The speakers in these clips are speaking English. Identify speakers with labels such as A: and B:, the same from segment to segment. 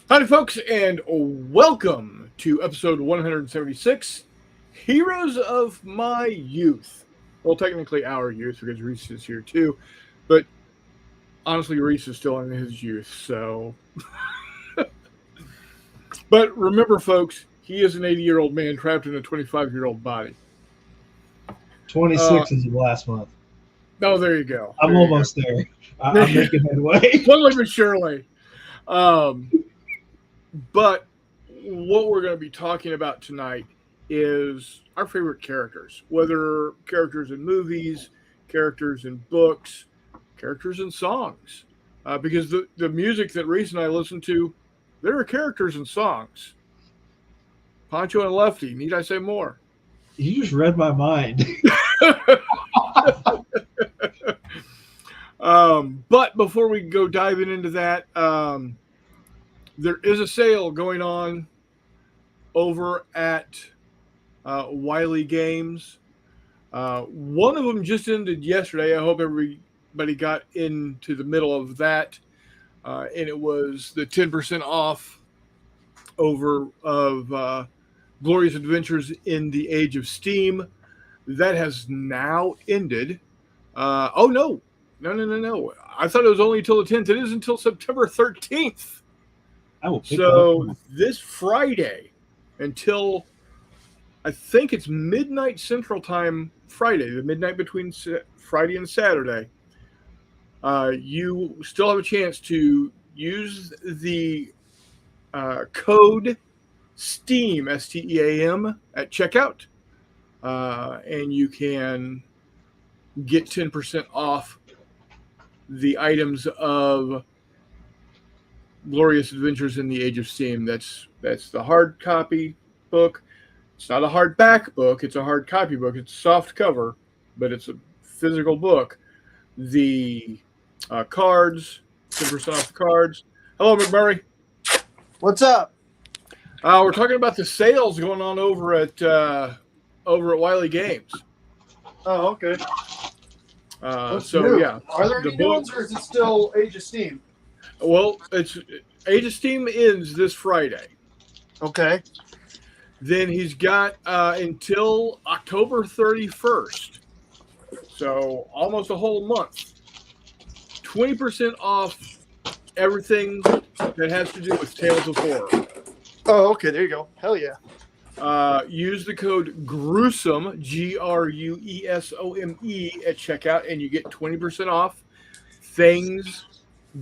A: Howdy, folks, and welcome to episode 176 Heroes of My Youth. Well, technically, our youth, because Reese is here too, but honestly, Reese is still in his youth, so. But remember, folks, he is an 80-year-old man trapped in a 25-year-old body.
B: 26 is last month.
A: Oh, there you go.
B: I'm
A: There you
B: almost
A: go.
B: there. I'm making headway.
A: Slowly but surely. Um, but what we're going to be talking about tonight is our favorite characters, whether characters in movies, characters in books, characters in songs. Because the music that Reese and I listen to, there are characters in songs. Pancho and Lefty, need I say more?
B: You just read my mind.
A: But before we go diving into that, there is a sale going on over at Wiley Games. One of them just ended yesterday. I hope everybody got into the middle of that. And it was the 10% off over of Glorious Adventures in the Age of Steam. That has now ended. No. I thought it was only until the 10th. It is until September 13th.
B: I will pick
A: So
B: that up.
A: this Friday until I think it's midnight Central Time Friday, the midnight between Friday and Saturday, you still have a chance to use the code STEAM, STEAM, at checkout, and you can get 10% off the items of Glorious Adventures in the Age of Steam. That's the hard copy book. It's not a hardback book. It's a hard copy book. It's a soft cover, but it's a physical book. The cards, 10% off the cards. Hello, McMurray.
C: What's up?
A: We're talking about the sales going on over at Wiley Games.
C: Oh, okay.
A: So yeah,
C: Are there
A: the
C: any new ones, or is it still Age of Steam?
A: Well, it's Age of Steam ends this Friday.
C: Okay.
A: Then he's got until October 31st, so almost a whole month. 20% off everything that has to do with Tales of Horror.
C: Oh, okay. There you go. Hell yeah.
A: Use the code GRUESOME, GRUESOME, at checkout, and you get 20% off things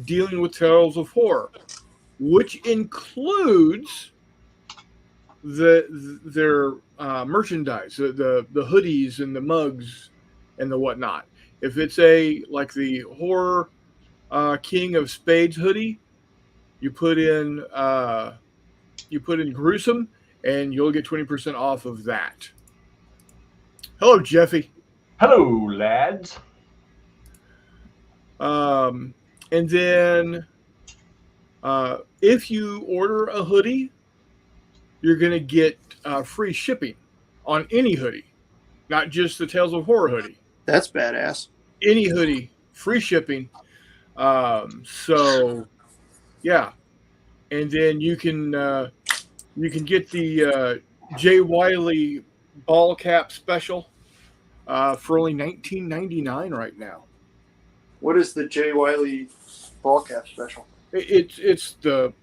A: dealing with Tales of Horror, which includes their merchandise, the hoodies and the mugs and the whatnot. If it's like the Horror King of Spades hoodie, you put in gruesome, and you'll get 20% off of that. Hello, Jeffy.
D: Hello, lads.
A: And then if you order a hoodie, you're going to get free shipping on any hoodie, not just the Tales of Horror hoodie.
C: That's badass.
A: Any hoodie, free shipping. So, yeah. And then you can get the Jay Wiley ball cap special for only $19.99 right now.
C: What is the Jay Wiley ball cap special?
A: It's the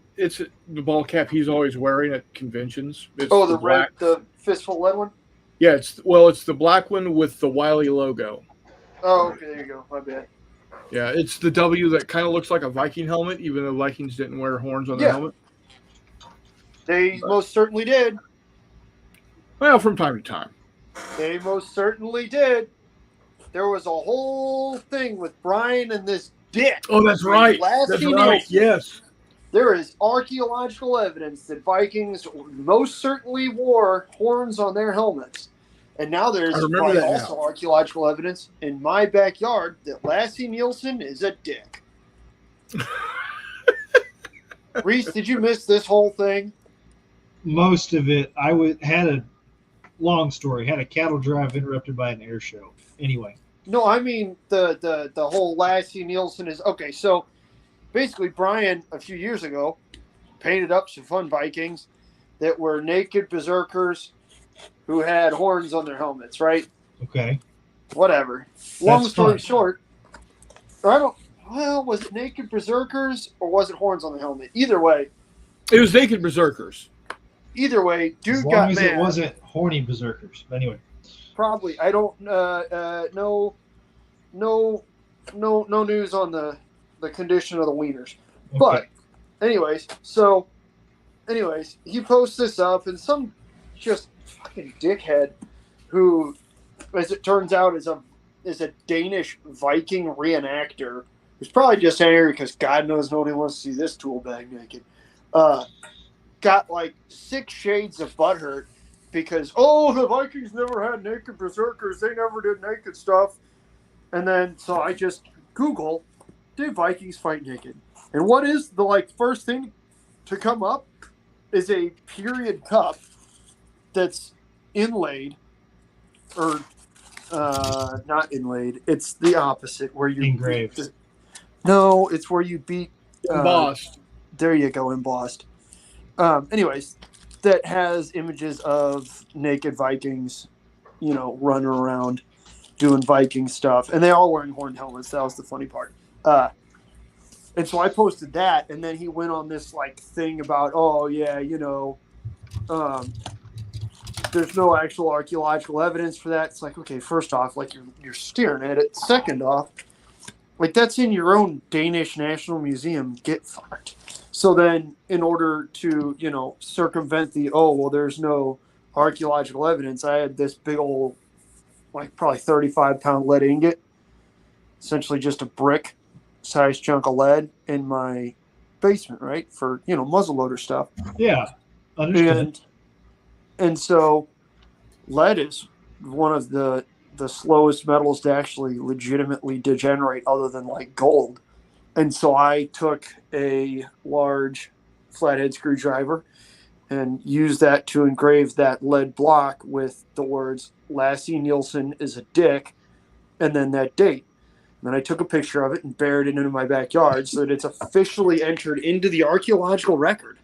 A: ball cap he's always wearing at conventions. It's
C: the red, the fistful lead one?
A: Yeah, it's the black one with the Wiley logo.
C: Oh, okay, there you go. My bad.
A: Yeah, it's the W that kind of looks like a Viking helmet, even though Vikings didn't wear horns on their helmet.
C: They most certainly did.
A: Well, from time to time.
C: They most certainly did. There was a whole thing with Brian and this dick.
A: Oh, that's right. That's right. Yes.
C: There is archaeological evidence that Vikings most certainly wore horns on their helmets. And now there's also archaeological evidence in my backyard that Lassie Nielsen is a dick. Reese, did you miss this whole thing?
B: Most of it. Had a long story. Had a cattle drive interrupted by an air show. Anyway.
C: No, I mean the whole Lassie Nielsen is okay. So basically, Brian a few years ago painted up some fun Vikings that were naked berserkers who had horns on their helmets, right?
B: Okay.
C: Whatever. Long
B: That's
C: story
B: fun.
C: short, was it naked berserkers or was it horns on the helmet? Either way,
A: It was naked berserkers.
C: dude
B: As long
C: got
B: as
C: mad.
B: it wasn't horny berserkers. But anyway.
C: Probably. I don't. No news on the condition of the wieners.
B: Okay.
C: But, anyways, he posts this up, and some just fucking dickhead who, as it turns out, is a Danish Viking reenactor who's probably just angry because God knows nobody wants to see this tool bag naked. Got like 6 shades of butthurt because the Vikings never had naked berserkers. They never did naked stuff. And then so I just Google, did Vikings fight naked? And what is the first thing to come up is a period cup that's inlaid, or not inlaid. It's the opposite, where you
B: Engraved.
C: No, it's where you beat
A: Embossed.
C: There you go, embossed. Anyways, that has images of naked Vikings, running around doing Viking stuff, and they all wearing horned helmets. That was the funny part. And so I posted that, and then he went on this thing about, there's no actual archaeological evidence for that. It's like, okay, first off, you're staring at it. Second off, that's in your own Danish National Museum. Get fucked. So then, in order to, circumvent there's no archaeological evidence, I had this big old, probably 35-pound lead ingot, essentially just a brick-sized chunk of lead in my basement, right, for, muzzleloader stuff.
B: Yeah, understood.
C: And so lead is one of the slowest metals to actually legitimately degenerate other than gold. And so I took a large flathead screwdriver and used that to engrave that lead block with the words Lasse Nielsen is a dick, and then that date. And then I took a picture of it and buried it into my backyard so that it's officially entered into the archaeological record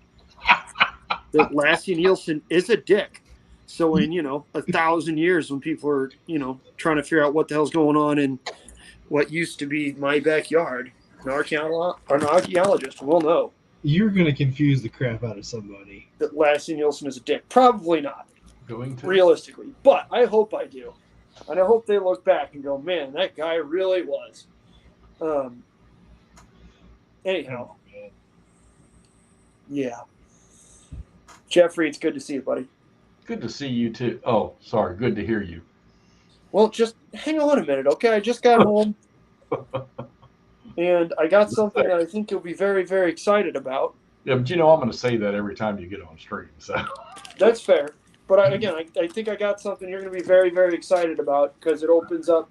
C: that Lasse Nielsen is a dick. So in, 1,000 years, when people are, trying to figure out what the hell's going on in what used to be my backyard, an archaeologist will know
B: You're going to confuse the crap out of somebody.
C: that Lasse Nielsen is a dick. Probably not,
D: Going to
C: realistically. But I hope I do. And I hope they look back and go, man, that guy really was. Anyhow, yeah. Jeffrey, it's good to see you, buddy.
D: Good to see you too. Oh, sorry. Good to hear you.
C: Well, just hang on a minute, okay? I just got home, and I got something that I think you'll be very, very excited about.
D: Yeah, but I'm going to say that every time you get on stream. So
C: That's fair. But I think I got something you're going to be very, very excited about because it opens up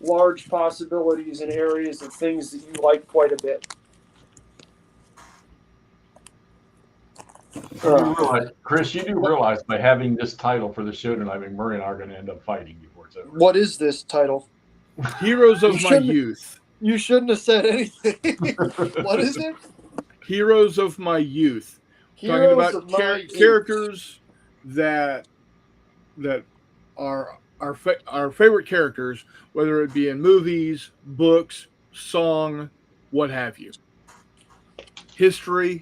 C: large possibilities in areas of things that you like quite a bit.
D: Chris, you do realize by having this title for the show tonight, McMurray and I are going to end up fighting before it's over.
C: What is this title?
A: Heroes of
C: You
A: my
C: shouldn't-
A: youth.
C: You shouldn't have said anything. What is it?
A: Heroes of my youth.
C: Heroes
A: Talking
C: of
A: about
C: my youth.
A: characters that are our favorite characters, whether it be in movies, books, song, what have you. History.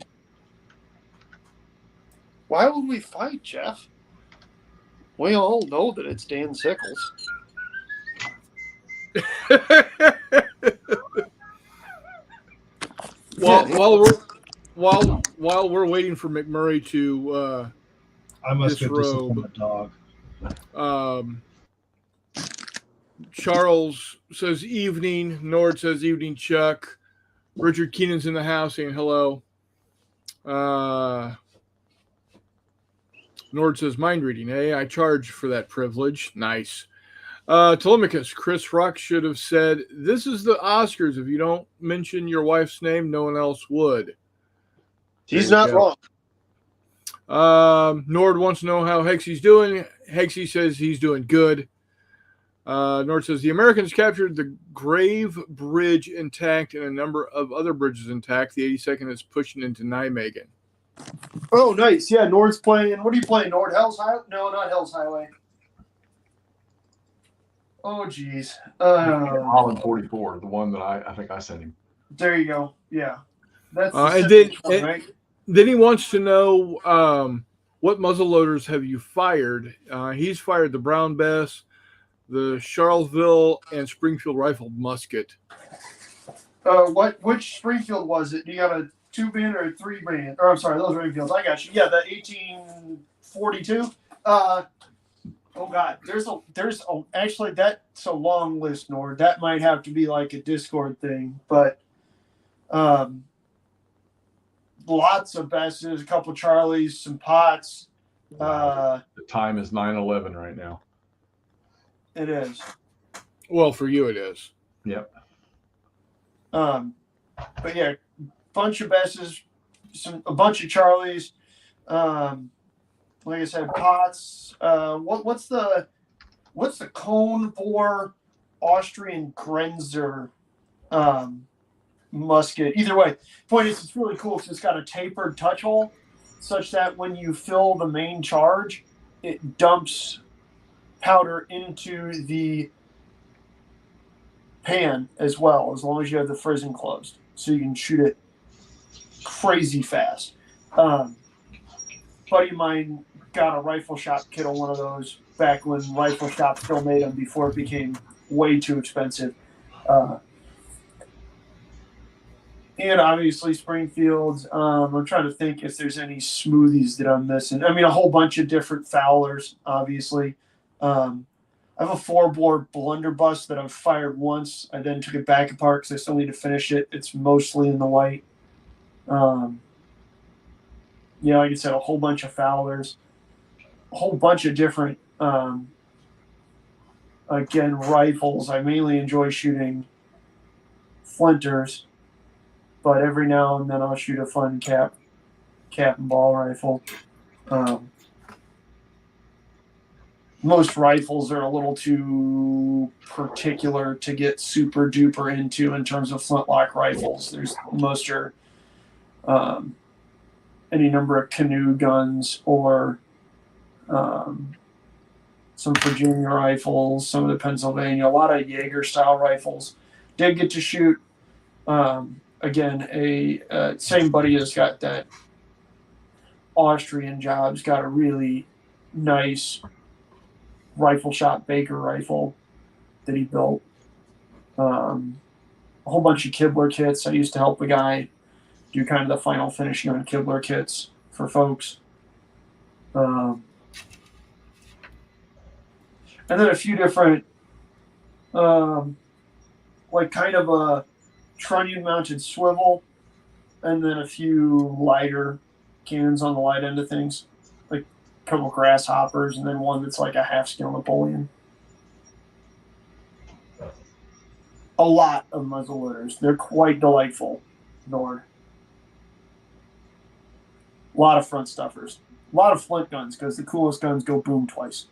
C: Why would we fight, Jeff? We all know that it's Dan Sickles.
A: While we're waiting for McMurray to
B: I must have
A: disrobe.
B: disappointed a dog.
A: Charles says evening. Nord says evening, Chuck. Richard Keenan's in the house saying hello. Nord says mind reading. Hey, I charge for that privilege. Nice. Telemachus, Chris Rock should have said, this is the Oscars. If you don't mention your wife's name, no one else would.
C: He's
A: There you
C: not
A: go.
C: wrong.
A: Nord wants to know how Hexy's doing. Hexy says he's doing good. Nord says the Americans captured the Grave Bridge intact and a number of other bridges intact. The 82nd is pushing into Nijmegen.
C: Oh, nice. Yeah, Nord's playing. What are you playing, Nord? Hell's Highway? No, not Hell's Highway. Oh, geez.
D: Holland 44, the one that I think I sent him.
C: There you go. Yeah. That's the
A: And
C: 7-inch one, right?
A: then he wants to know what muzzle loaders have you fired? He's fired the Brown Bess, the Charlesville, and Springfield rifle musket.
C: Which Springfield was it? You got a 2-band or a 3-band? Or I'm sorry, those are Springfields. I got you. Yeah, the 1842. Oh God, actually that's a long list, Nord. That might have to be like a Discord thing, but lots of Besses, a couple Charlies, some Pots.
D: The time is 9:11 right now.
C: It is.
A: Well, for you it is.
D: Yep.
C: But yeah, bunch of Besses, a bunch of Charlies. Like I said, Pots. What's the cone bore Austrian Grenzer musket? Either way, point is it's really cool because it's got a tapered touch hole, such that when you fill the main charge, it dumps powder into the pan as well, as long as you have the frizzing closed, so you can shoot it crazy fast. Buddy of mine got a rifle shop kit on one of those back when rifle shops still made them before it became way too expensive. And obviously Springfields. I'm trying to think if there's any smoothies that I'm missing. I mean, a whole bunch of different Fowlers, obviously. I have a 4-bore blunderbuss that I've fired once. I then took it back apart because I still need to finish it. It's mostly in the white. Yeah, like I said, a whole bunch of Fowlers, a whole bunch of different, again, rifles. I mainly enjoy shooting flinters, but every now and then I'll shoot a fun cap and ball rifle. Most rifles are a little too particular to get super duper into in terms of flintlock rifles. Most are any number of canoe guns or some Virginia rifles, some of the Pennsylvania, a lot of Jaeger style rifles. Did get to shoot again a same buddy has got that Austrian job. He's got a really nice rifle shop Baker rifle that he built. A whole bunch of Kibler kits. I used to help a guy do kind of the final finishing on Kibler kits for folks. And then a few different, like kind of a trunnion mounted swivel, and then a few lighter cannons on the light end of things, like a couple grasshoppers, and then one that's like a half-scale Napoleon. A lot of muzzleloaders. They're quite delightful, Nord. A lot of front stuffers. A lot of flint guns, because the coolest guns go boom twice.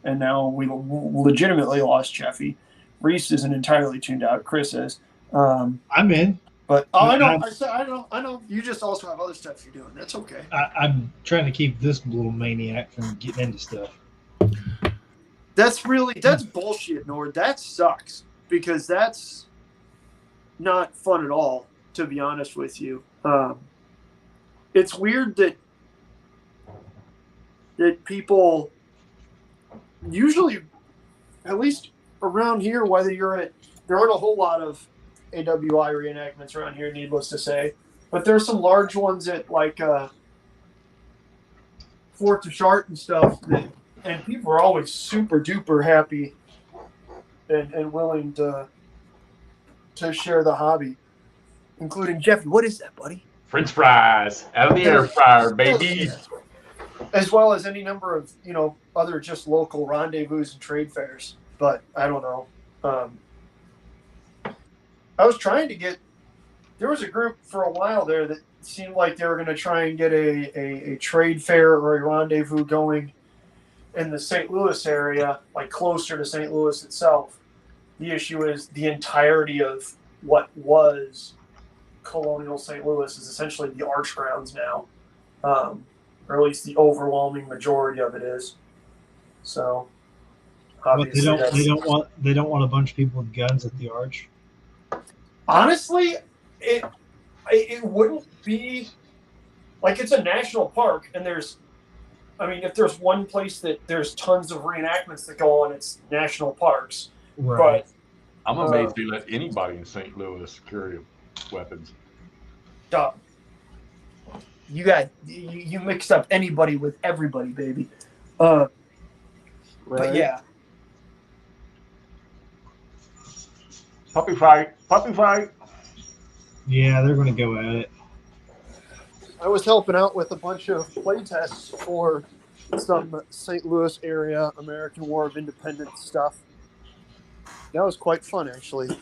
C: And now we legitimately lost Jeffy. Reese isn't entirely tuned out. Chris is.
B: I'm in.
C: But I know. I know. You just also have other stuff you're doing. That's okay.
B: I'm trying to keep this little maniac from getting into stuff.
C: That's bullshit, Nord. That sucks, because that's not fun at all, to be honest with you. It's weird that people usually, at least around here, there aren't a whole lot of AWI reenactments around here, needless to say, but there's some large ones at like Fort de Chart and stuff, and people are always super duper happy and willing to share the hobby, including Jeffy. What is that, buddy?
D: French fries out of the air fryer, baby.
C: As well as any number of other just local rendezvous and trade fairs. But I don't know. I was trying to get. There was a group for a while there that seemed like they were going to try and get a trade fair or a rendezvous going in the St. Louis area, like closer to St. Louis itself. The issue is the entirety of what was
E: Colonial St. Louis is essentially the Arch Grounds now, or at least the overwhelming majority of it is. So obviously,
B: they don't want a bunch of people with guns at the Arch.
E: Honestly, it wouldn't be like it's a national park, and if there's one place that there's tons of reenactments that go on, it's national parks.
B: Right.
E: But
D: I'm amazed they let anybody in St. Louis carry weapons.
E: You mixed up anybody with everybody, baby.
C: Right.
E: But yeah.
D: Puppy fight.
B: Yeah, they're going to go at it.
C: I was helping out with a bunch of play tests for some St. Louis area American War of Independence stuff. That was quite fun, actually.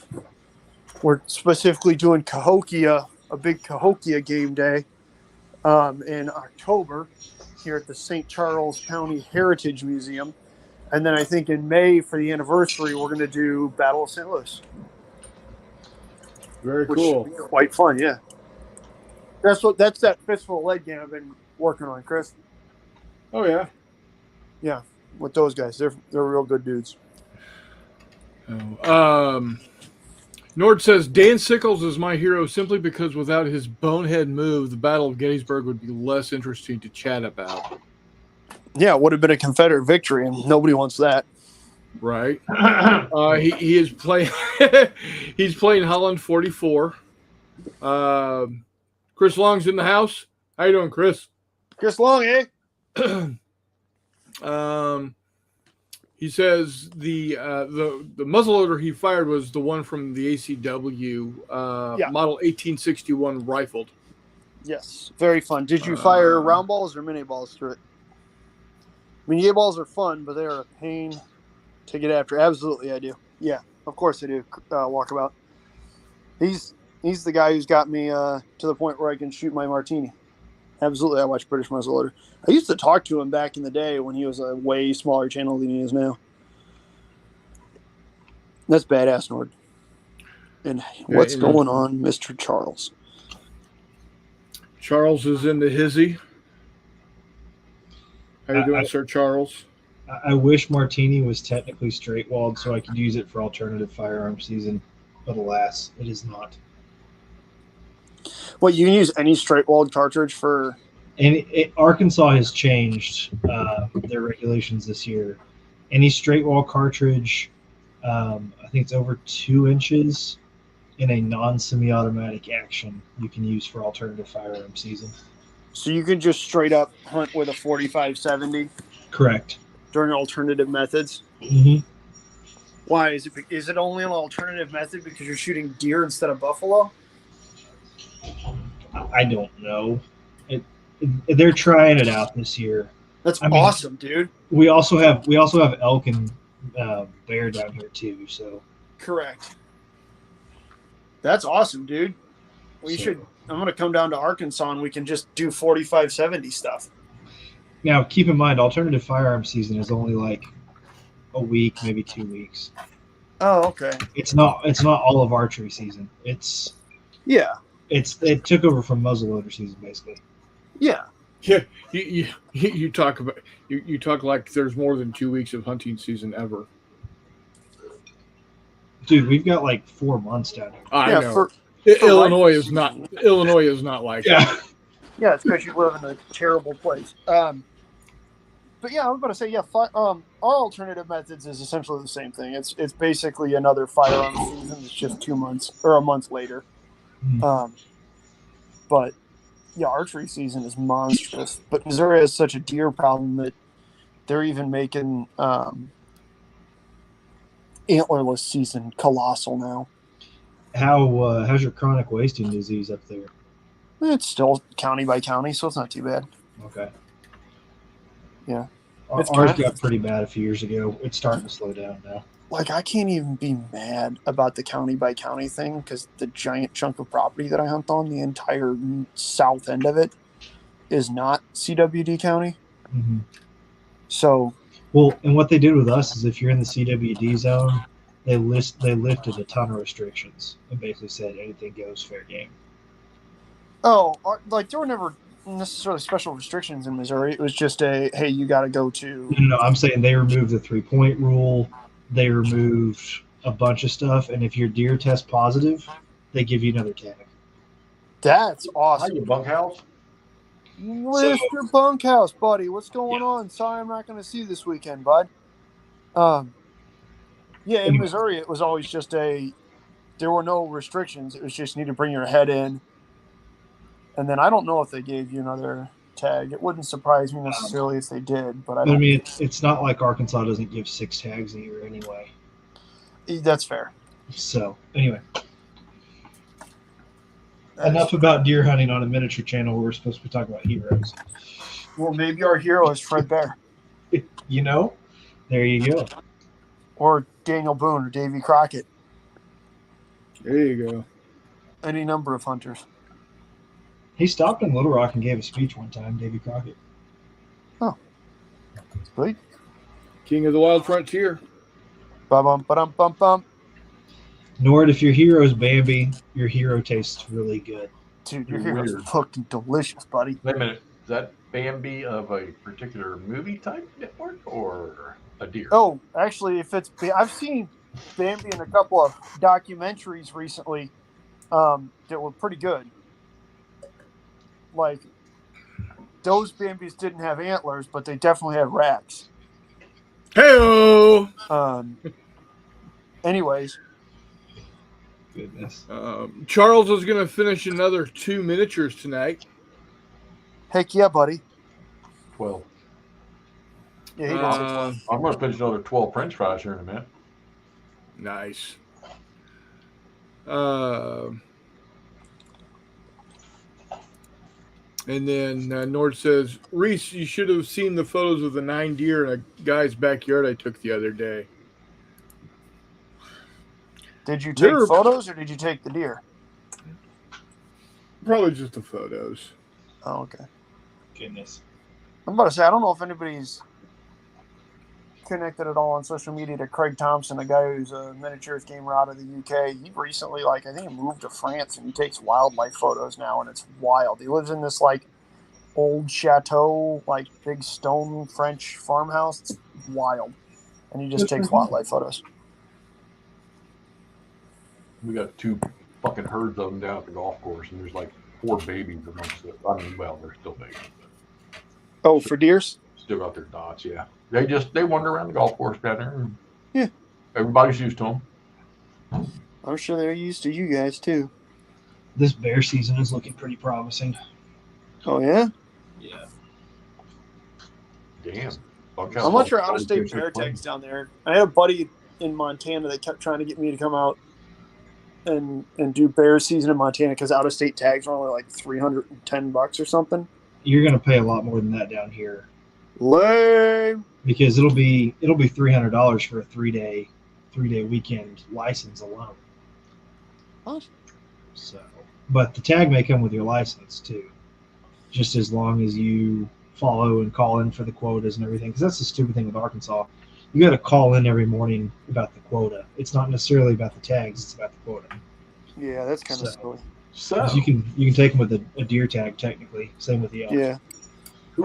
C: We're specifically doing Cahokia, a big Cahokia game day in October here at the St. Charles County Heritage Museum. And then I think in May for the anniversary, we're going to do Battle of St. Louis.
A: Very
C: Which
A: cool.
C: should be quite fun, yeah. That's that fistful of lead game I've been working on, Chris.
A: Oh yeah.
C: Yeah, with those guys, they're real good dudes.
A: Nord says Dan Sickles is my hero simply because without his bonehead move, the Battle of Gettysburg would be less interesting to chat about.
C: Yeah, it would have been a Confederate victory, and nobody wants that.
A: Right. He is playing. He's playing Holland 44. Chris Long's in the house. How you doing, Chris?
C: Chris Long, eh?
A: He says the muzzleloader he fired was the one from the ACW model 1861 rifled.
C: Yes, very fun. Did you fire round balls or mini balls through it? Mini balls are fun, but they are a pain to get after. Absolutely, I do. Yeah, of course I do. Walkabout. He's the guy who's got me to the point where I can shoot my martini. Absolutely, I watch British Muzzleloader. I used to talk to him back in the day when he was a way smaller channel than he is now. That's badass, Nord. And what's going on, Mr. Charles?
A: Charles is in the hizzy. How you doing, Sir Charles?
B: I wish Martini was technically straight-walled so I could use it for alternative firearm season, but alas, it is not.
C: Well, you can use any straight-walled cartridge for...
B: And Arkansas has changed their regulations this year. Any straight-wall cartridge, I think it's over 2 inches in a non-semi-automatic action you can use for alternative firearm season.
C: So you can just straight up hunt with a 45-70?
B: Correct.
C: During alternative methods?
B: Mm-hmm.
C: Why? Is it only an alternative method because you're shooting deer instead of buffalo?
B: I don't know. They're trying it out this year.
C: That's awesome, dude.
B: We also have elk and bear down here too. So
C: correct. That's awesome, dude. We should. I'm gonna come down to Arkansas and we can just do 45-70 stuff.
B: Now, keep in mind, alternative firearm season is only like a week, maybe 2 weeks.
C: Oh, okay.
B: It's not all of archery season. It took over from muzzleloader season basically.
C: Yeah.
A: Yeah. You talk about you talk like there's more than 2 weeks of hunting season ever.
B: Dude, we've got like 4 months down here.
A: I know. Illinois is not like that.
C: Yeah, it's because you live in a terrible place. But yeah, I was about to say, our alternative methods is essentially the same thing. It's basically another firearm season. It's just 2 months or a month later. But yeah, archery season is monstrous. But Missouri has such a deer problem that they're even making antlerless season colossal now.
B: How's your chronic wasting disease up there?
C: It's still county by county, so it's not too bad.
B: Okay.
C: Yeah.
B: Ours got pretty bad a few years ago. It's starting to slow down now.
C: Like, I can't even be mad about the county by county thing because the giant chunk of property that I hunt on, the entire south end of it, is not CWD county.
B: Mm-hmm.
C: So.
B: Well, and what they did with us is if you're in the CWD zone, they lifted a ton of restrictions and basically said anything goes, fair game.
C: Oh, like there were never necessarily special restrictions in Missouri. It was just a hey, you got to go to.
B: No, I'm saying they removed the 3-point rule. They removed a bunch of stuff, and if your deer test positive, they give you another tag.
C: That's
D: Hi,
C: awesome,
D: you bunkhouse.
C: Mr. Bunkhouse, buddy. What's going on? Sorry, I'm not going to see you this weekend, bud. Yeah, in Missouri, it was always just there were no restrictions. It was just you need to bring your head in. And then I don't know if they gave you another tag. It wouldn't surprise me necessarily if they did, but I
B: I
C: don't.
B: mean, it's not like Arkansas doesn't give 6 tags a year anyway.
C: That's fair.
B: So, anyway.
C: That
B: Enough
C: is-
B: about deer hunting on a miniature channel where we're supposed to be talking about heroes.
C: Well, maybe our hero is Fred Bear
B: You know? There you go.
C: or Daniel Boone or Davy Crockett.
A: There you go.
C: Any number of hunters.
B: He stopped in Little Rock and gave a speech one time, Davy Crockett.
C: Sweet.
A: King of the Wild Frontier.
C: Bum bum bum bum.
B: Nord, if your hero is Bambi, your hero tastes really good.
C: Dude, your
D: You're
C: hero's
D: weird.
C: fucking delicious, buddy.
D: Wait a minute. Is that Bambi of a particular movie type network or a deer?
C: Oh, actually, I've seen Bambi in a couple of documentaries recently that were pretty good. Like, those Bambis didn't have antlers, but they definitely had racks.
A: Hey-o!
C: Anyways,
B: Goodness.
A: Charles is going to finish another 2 miniatures tonight.
C: heck yeah, buddy.
D: 12.
C: Yeah, he does.
D: I'm going to finish another 12 French fries here in a minute.
A: Nice. And then Nord says, Reese, you should have seen the photos of the 9 deer in a guy's backyard I took the other day.
C: Did you take
A: They're-
C: photos or did you take the deer?
A: Probably just the photos.
C: Oh, okay.
B: Goodness.
C: I'm about to say, I don't know if anybody's connected at all on social media to Craig Thompson, a guy who's a miniatures gamer out of the UK. He recently, I think he moved to France and he takes wildlife photos now, and it's wild. He lives in this, old chateau, big stone French farmhouse. It's wild. And he just takes wildlife photos.
D: We got 2 fucking herds of them down at the golf course, and there's 4 babies amongst it. I mean, well, they're still babies, but
C: Oh, for deers?
D: still got their dots. Yeah, they wander around the golf course down there. And
C: Yeah.
D: everybody's used to them.
C: I'm sure they're used to you guys, too.
B: This bear season is looking pretty promising.
C: Oh, yeah?
B: Yeah.
D: Damn.
C: How much are out-of-state bear tags down there? I had a buddy in Montana that kept trying to get me to come out and do bear season in Montana because out-of-state tags are only $310 or something.
B: You're going to pay a lot more than that down here
C: Lame.
B: because it'll be $300 for a 3-day weekend license alone.
C: What?
B: So, but the tag may come with your license too, just as long as you follow and call in for the quotas and everything. Because that's the stupid thing with Arkansas. You got to call in every morning about the quota. It's not necessarily about the tags; it's about the quota.
C: Yeah, that's kind of
B: So-
C: silly.
D: So
B: 'Cause you can take them with a deer tag technically. Same with the elk.
C: Yeah.
D: who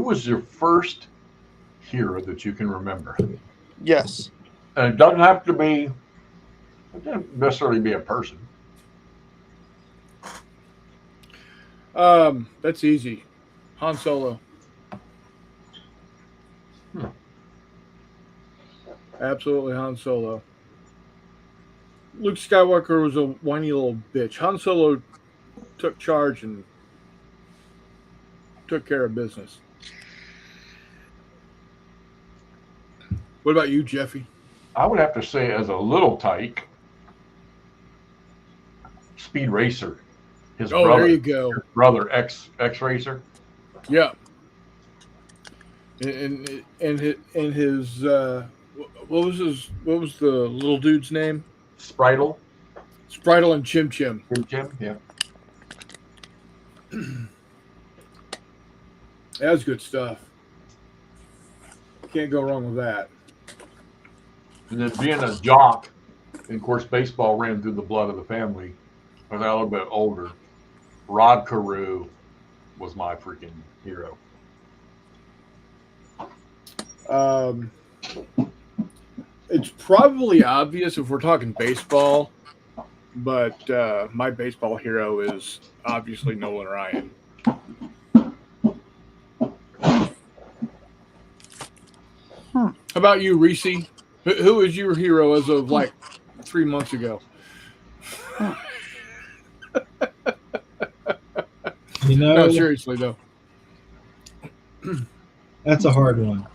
D: was your first hero that you can remember?
C: Yes.
D: And it doesn't have to be. It doesn't necessarily be a person.
A: That's easy. Han Solo. Absolutely Han Solo. Luke Skywalker was a whiny little bitch. Han Solo took charge and took care of business. What about you, Jeffy?
D: I would have to say, as a little tyke, Speed Racer. His
A: Oh,
D: brother,
A: there you go.
D: brother X Racer.
A: Yeah. And his what was the little dude's name?
D: Spritle.
A: Spritle and Chim Chim.
D: Jim. Yeah.
A: That was good stuff. Can't go wrong with that.
D: And then being a jock, and of course, baseball ran through the blood of the family. When I was a little bit older, Rod Carew was my freaking hero.
A: It's probably obvious if we're talking baseball, but my baseball hero is obviously Nolan Ryan. How about you, Reese? Who is your hero as of like 3 months ago?
B: You know,
A: No, seriously though.
B: that's a hard one.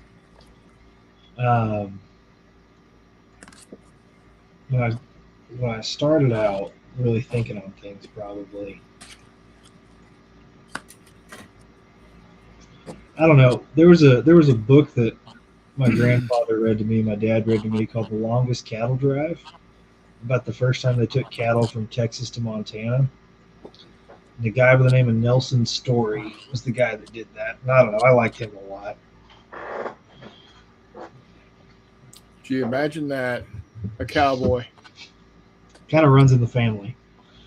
B: When I started out really thinking on things, probably, I don't know. There was a book that my grandfather read to me, my dad read to me, called The Longest Cattle Drive, about the first time they took cattle from Texas to Montana. And the guy by the name of Nelson Story was the guy that did that. And I don't know. I liked him a lot.
A: Do you imagine that? A cowboy.
B: Kind of runs in the family.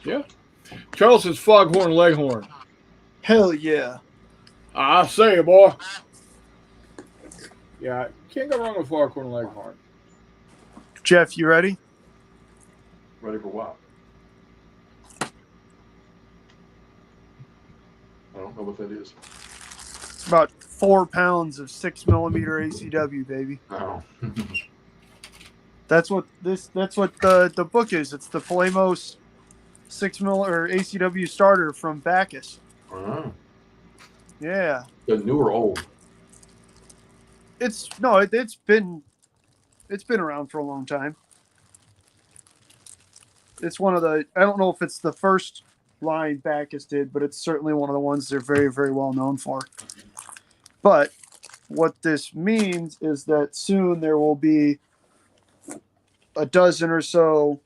A: Yeah. Charles says Foghorn Leghorn.
C: Hell yeah.
A: I say, boy. Yeah, can't go wrong with Foghorn Leghorn.
C: Jeff, you ready?
D: Ready for what? I don't know what that is.
C: It's about 4 pounds of 6mm ACW, baby.
D: Oh.
C: That's what the book is. It's the Palamos 6mm or ACW starter from Bacchus.
D: Oh.
C: Yeah.
D: The new or old?
C: It's been around for a long time. It's one of the, I don't know if it's the first line Bacchus did, but it's certainly one of the ones they're very, very well known for. But what this means is that soon there will be a dozen or so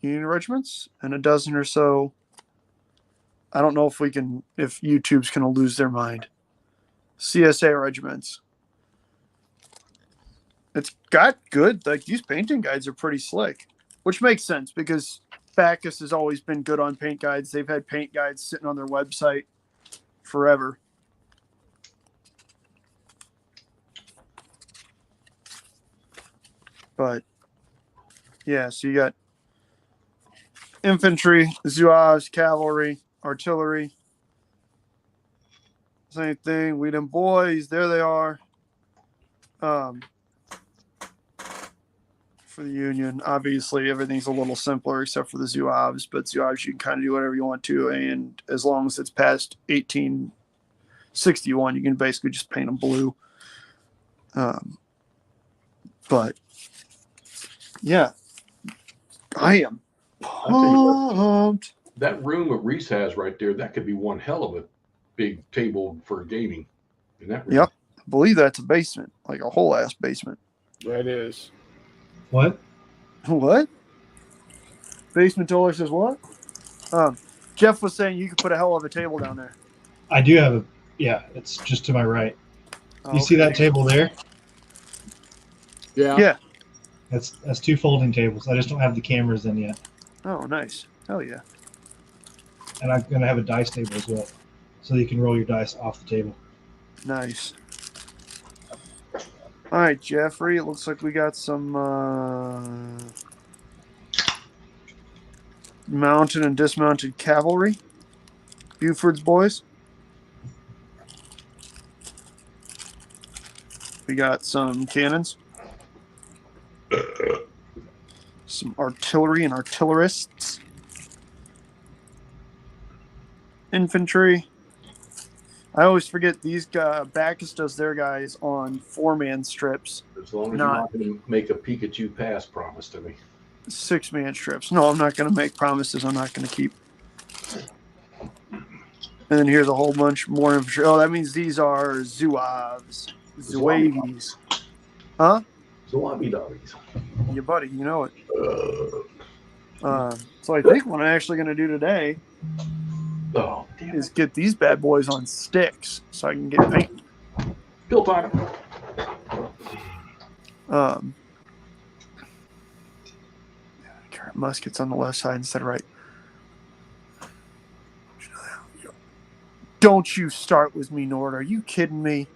C: Union regiments and a dozen or so, I don't know if YouTube's going to lose their mind, CSA regiments. It's got good, like these painting guides are pretty slick, which makes sense because Bacchus has always been good on paint guides. They've had paint guides sitting on their website forever. But yeah, so you got infantry, Zouaves, cavalry, artillery. Same thing. We them boys, there they are. For the Union, obviously everything's a little simpler except for the Zouaves, but Zouaves you can kind of do whatever you want to, and as long as it's past 1861, you can basically just paint them blue. But yeah, I am pumped.
D: That room that Reese has right there, that could be one hell of a big table for gaming. In that room.
C: Yep, I believe that's a basement, like a whole ass basement.
A: That is.
B: What?
C: What? Basement Toller says what? Jeff was saying you could put a hell of a table down there.
B: I do have it's just to my right. You see that table there?
A: Yeah.
C: Yeah.
B: That's 2 folding tables. I just don't have the cameras in yet.
C: Oh, nice. Hell yeah.
B: And I'm going to have a dice table as well, so you can roll your dice off the table.
C: Nice. All right, Jeffrey. It looks like we got some mounted and dismounted cavalry. Buford's boys. We got some cannons. Some artillery and artillerists. Infantry. I always forget these guys. Bacchus does their guys on 4-man strips.
D: As long as you're not going to make a Pikachu pass promise to me.
C: 6-man strips. No, I'm not going to make promises I'm not going to keep. And then here's a whole bunch more infantry. Oh, that means these are Zouaves. Zouaves. Huh?
D: Zombie doggies.
C: Yeah, buddy, you know it. So I think what I'm actually going to do today is get these bad boys on sticks so I can get paint.
D: Pill time.
C: Muskets on the left side instead of right. Don't you start with me, Nord. Are you kidding me?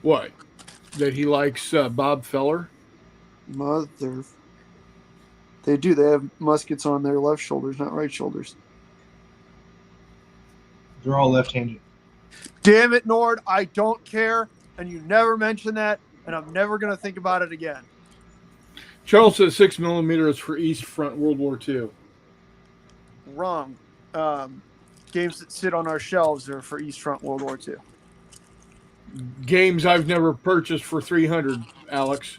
A: What? That he likes Bob Feller?
C: Mother. They do. They have muskets on their left shoulders, not right shoulders.
B: They're all left-handed.
C: Damn it, Nord. I don't care. And you never mention that. And I'm never going to think about it again.
A: Charles says 6mm is for East Front World War II.
C: Wrong. Games that sit on our shelves are for East Front World War II.
A: Games I've never purchased for 300, Alex.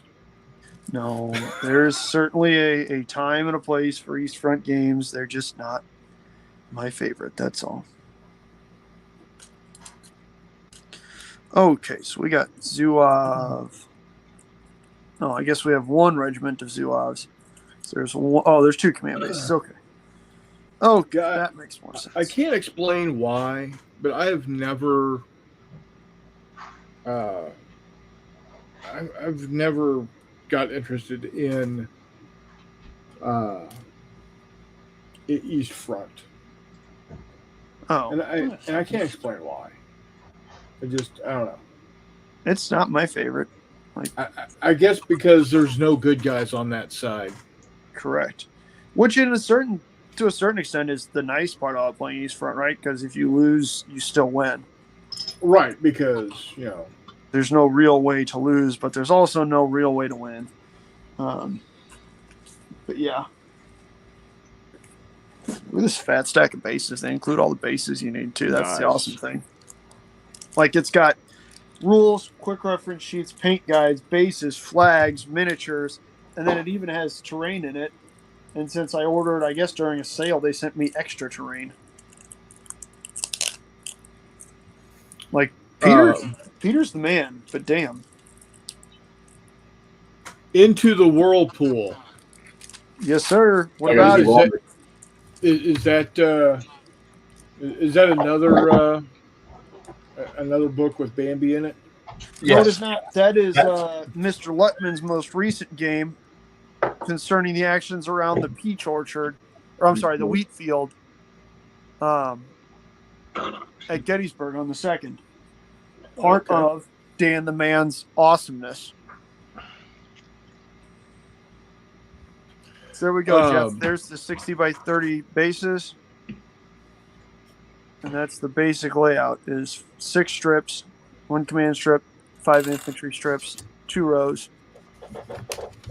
C: No, there's certainly a time and a place for East Front games. They're just not my favorite. That's all. Okay, so we got Zouave. No, I guess we have one regiment of Zouaves. So there's two command bases. Okay. Oh, God, that makes more sense.
A: I can't explain why, but I have never. I've never got interested in East Front.
C: Oh,
A: and I can't explain why. I don't know.
C: It's not my favorite.
A: I guess because there's no good guys on that side.
C: Correct. Which, to a certain extent, is the nice part about playing East Front, right? Because if you lose, you still win.
A: Right, because
C: there's no real way to lose, but there's also no real way to win. But yeah. Look at this fat stack of bases. They include all the bases you need too. That's
A: nice.
C: The awesome thing. Like, it's got rules, quick reference sheets, paint guides, bases, flags, miniatures, and then it even has terrain in it. And since I ordered, I guess during a sale, they sent me extra terrain. Like, Peter's the man, but damn.
A: Into the Whirlpool.
C: Yes, sir. What about it?
A: Is that another book with Bambi in it?
C: Yes. No, it is not. That is Mr. Lutman's most recent game concerning the actions around the peach orchard, or I'm sorry, the wheat field at Gettysburg on the 2nd. Part of Dan the Man's awesomeness. So there we go, Jeff. There's the 60 by 30 bases. And that's the basic layout is 6 strips, 1 command strip, 5 infantry strips, 2 rows.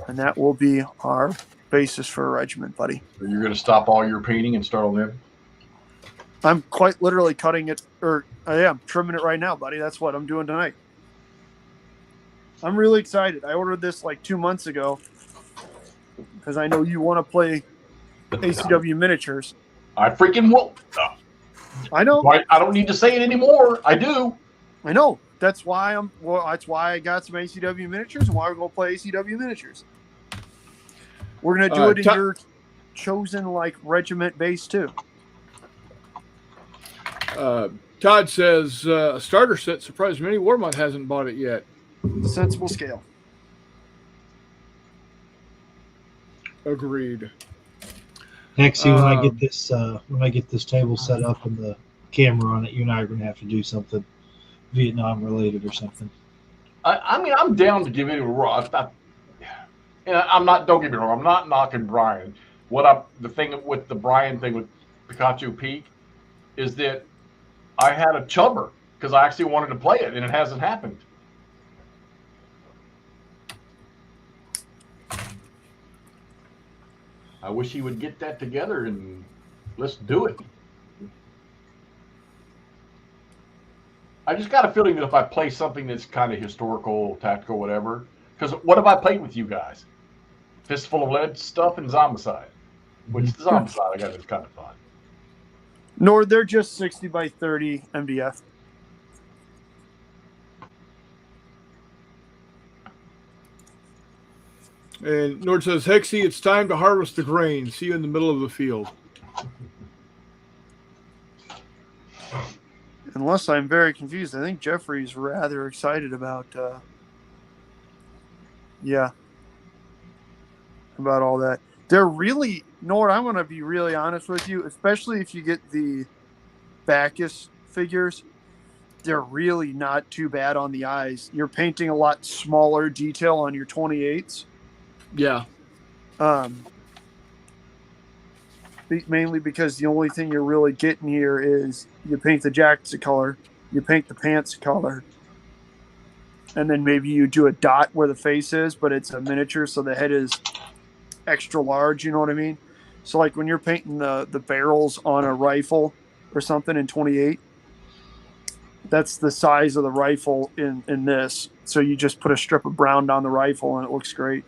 C: And that will be our basis for a regiment, buddy.
D: So you're going to stop all your painting and start on them?
C: I'm quite literally cutting it, or I am trimming it right now, buddy. That's what I'm doing tonight. I'm really excited. I ordered this like 2 months ago because I know you want to play ACW miniatures.
D: I freaking will.
C: I know.
D: I don't need to say it anymore. I do.
C: I know. That's why that's why I got some ACW miniatures and why we're going to play ACW miniatures. We're going to do it in your chosen regiment base too.
A: Todd says a starter set surprised many. Warmont hasn't bought it yet.
C: Sensible scale.
A: Agreed.
B: Hexy, when I get this table set up and the camera on it, you and I are going to have to do something Vietnam related or something.
D: I mean, I'm down to give it a raw. I'm not. Don't get me wrong. I'm not knocking Brian. The thing with the Brian thing with Pikachu Peak is that I had a chubber because I actually wanted to play it and it hasn't happened. I wish he would get that together and let's do it. I just got a feeling that if I play something that's kind of historical, tactical, whatever, because what have I played with you guys? Fistful of Lead stuff and Zombicide, which the Zombicide I got is kind of fun.
C: Nord, they're just 60 by 30 MDF.
A: And Nord says, Hexy, it's time to harvest the grain. See you in the middle of the field.
C: Unless I'm very confused, I think Jeffrey's rather excited about, about all that. They're really, Nord, I'm going to be really honest with you, especially if you get the Bacchus figures. They're really not too bad on the eyes. You're painting a lot smaller detail on your 28s.
A: Yeah.
C: Mainly because the only thing you're really getting here is you paint the jackets a color, you paint the pants a color, and then maybe you do a dot where the face is, but it's a miniature, so the head is extra large. You know what I mean? So like when you're painting the barrels on a rifle or something in 28, that's the size of the rifle in this. So you just put a strip of brown down the rifle and it looks great.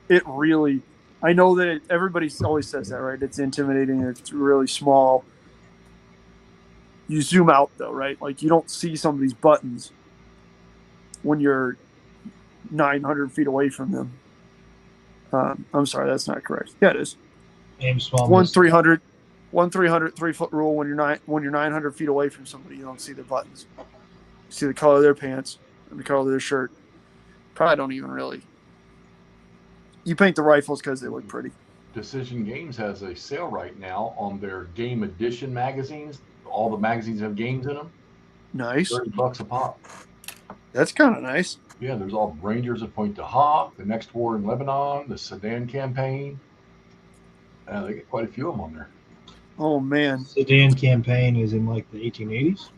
C: It really, I know that everybody always says that, right? It's intimidating. It's really small. You zoom out though, right? Like you don't see some of these buttons when you're 900 feet away from them. I'm sorry, that's not correct. Yeah, it is.
B: Aim small.
C: 1-300 3-foot rule. When you're 900 feet away from somebody, you don't see their buttons. You see the color of their pants and the color of their shirt. Probably don't even really. You paint the rifles because they look pretty.
D: Decision Games has a sale right now on their Game Edition magazines. All the magazines have games in them.
C: Nice.
D: $30 a pop.
C: That's kind of nice.
D: Yeah, there's all Rangers that point to Hawk, the next war in Lebanon, the Sudan campaign. They get quite a few of them on there.
C: Oh man.
B: Sudan campaign is in like the 1880s.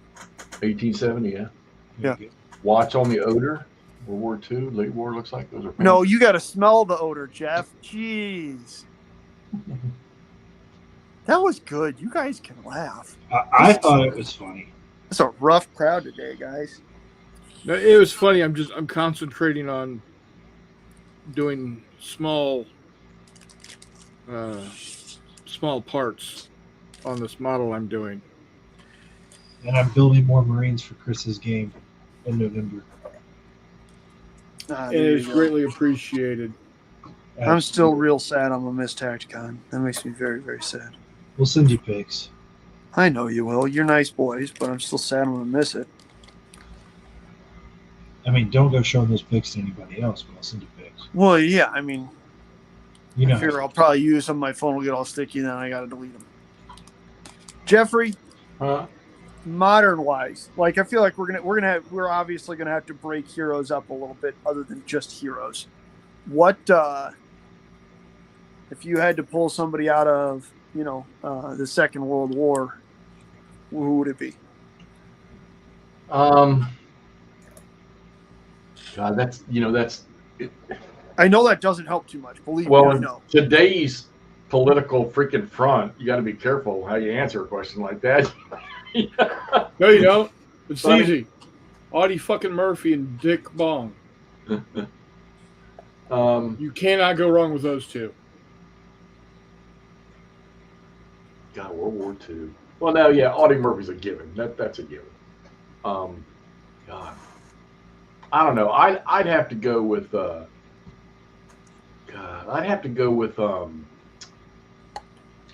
D: 1870, yeah.
C: Yeah.
D: Watch on the Odor, World War II, late war looks like. Those are
C: No, you got to smell the odor, Jeff. Jeez. That was good. You guys can laugh.
B: I thought it was funny.
C: It's a rough crowd today, guys.
A: No, it was funny. I'm concentrating on doing small parts on this model I'm doing.
B: And I'm building more Marines for Chris's game in November.
A: It is greatly appreciated.
C: I'm still real sad I'm going to miss Tacticon. That makes me very, very sad.
B: We'll send you pics.
C: I know you will. You're nice boys, but I'm still sad I'm going to miss it.
B: I mean, don't go showing those pics to anybody else, but I'll send you pics.
C: Well, yeah, I mean,
B: You know,
C: I figure I'll probably use them. My phone will get all sticky, and then I got to delete them. Jeffrey,
D: Huh?
C: modern wise, like I feel like we're obviously gonna have to break Heroes up a little bit, other than just Heroes. What if you had to pull somebody out of the Second World War? Who would it be?
D: God, that's it.
C: I know that doesn't help too much. Believe me, I
D: Well,
C: know.
D: today's political freaking front, you got to be careful how you answer a question like that.
A: No, you don't. It's
D: Funny.
A: easy. Audie fucking Murphy and Dick Bong. You cannot go wrong with those two.
D: God, World War II. Well, no, yeah, Audie Murphy's a given. That's a given. God, I don't know. I'd have to go with. I'd have to go with.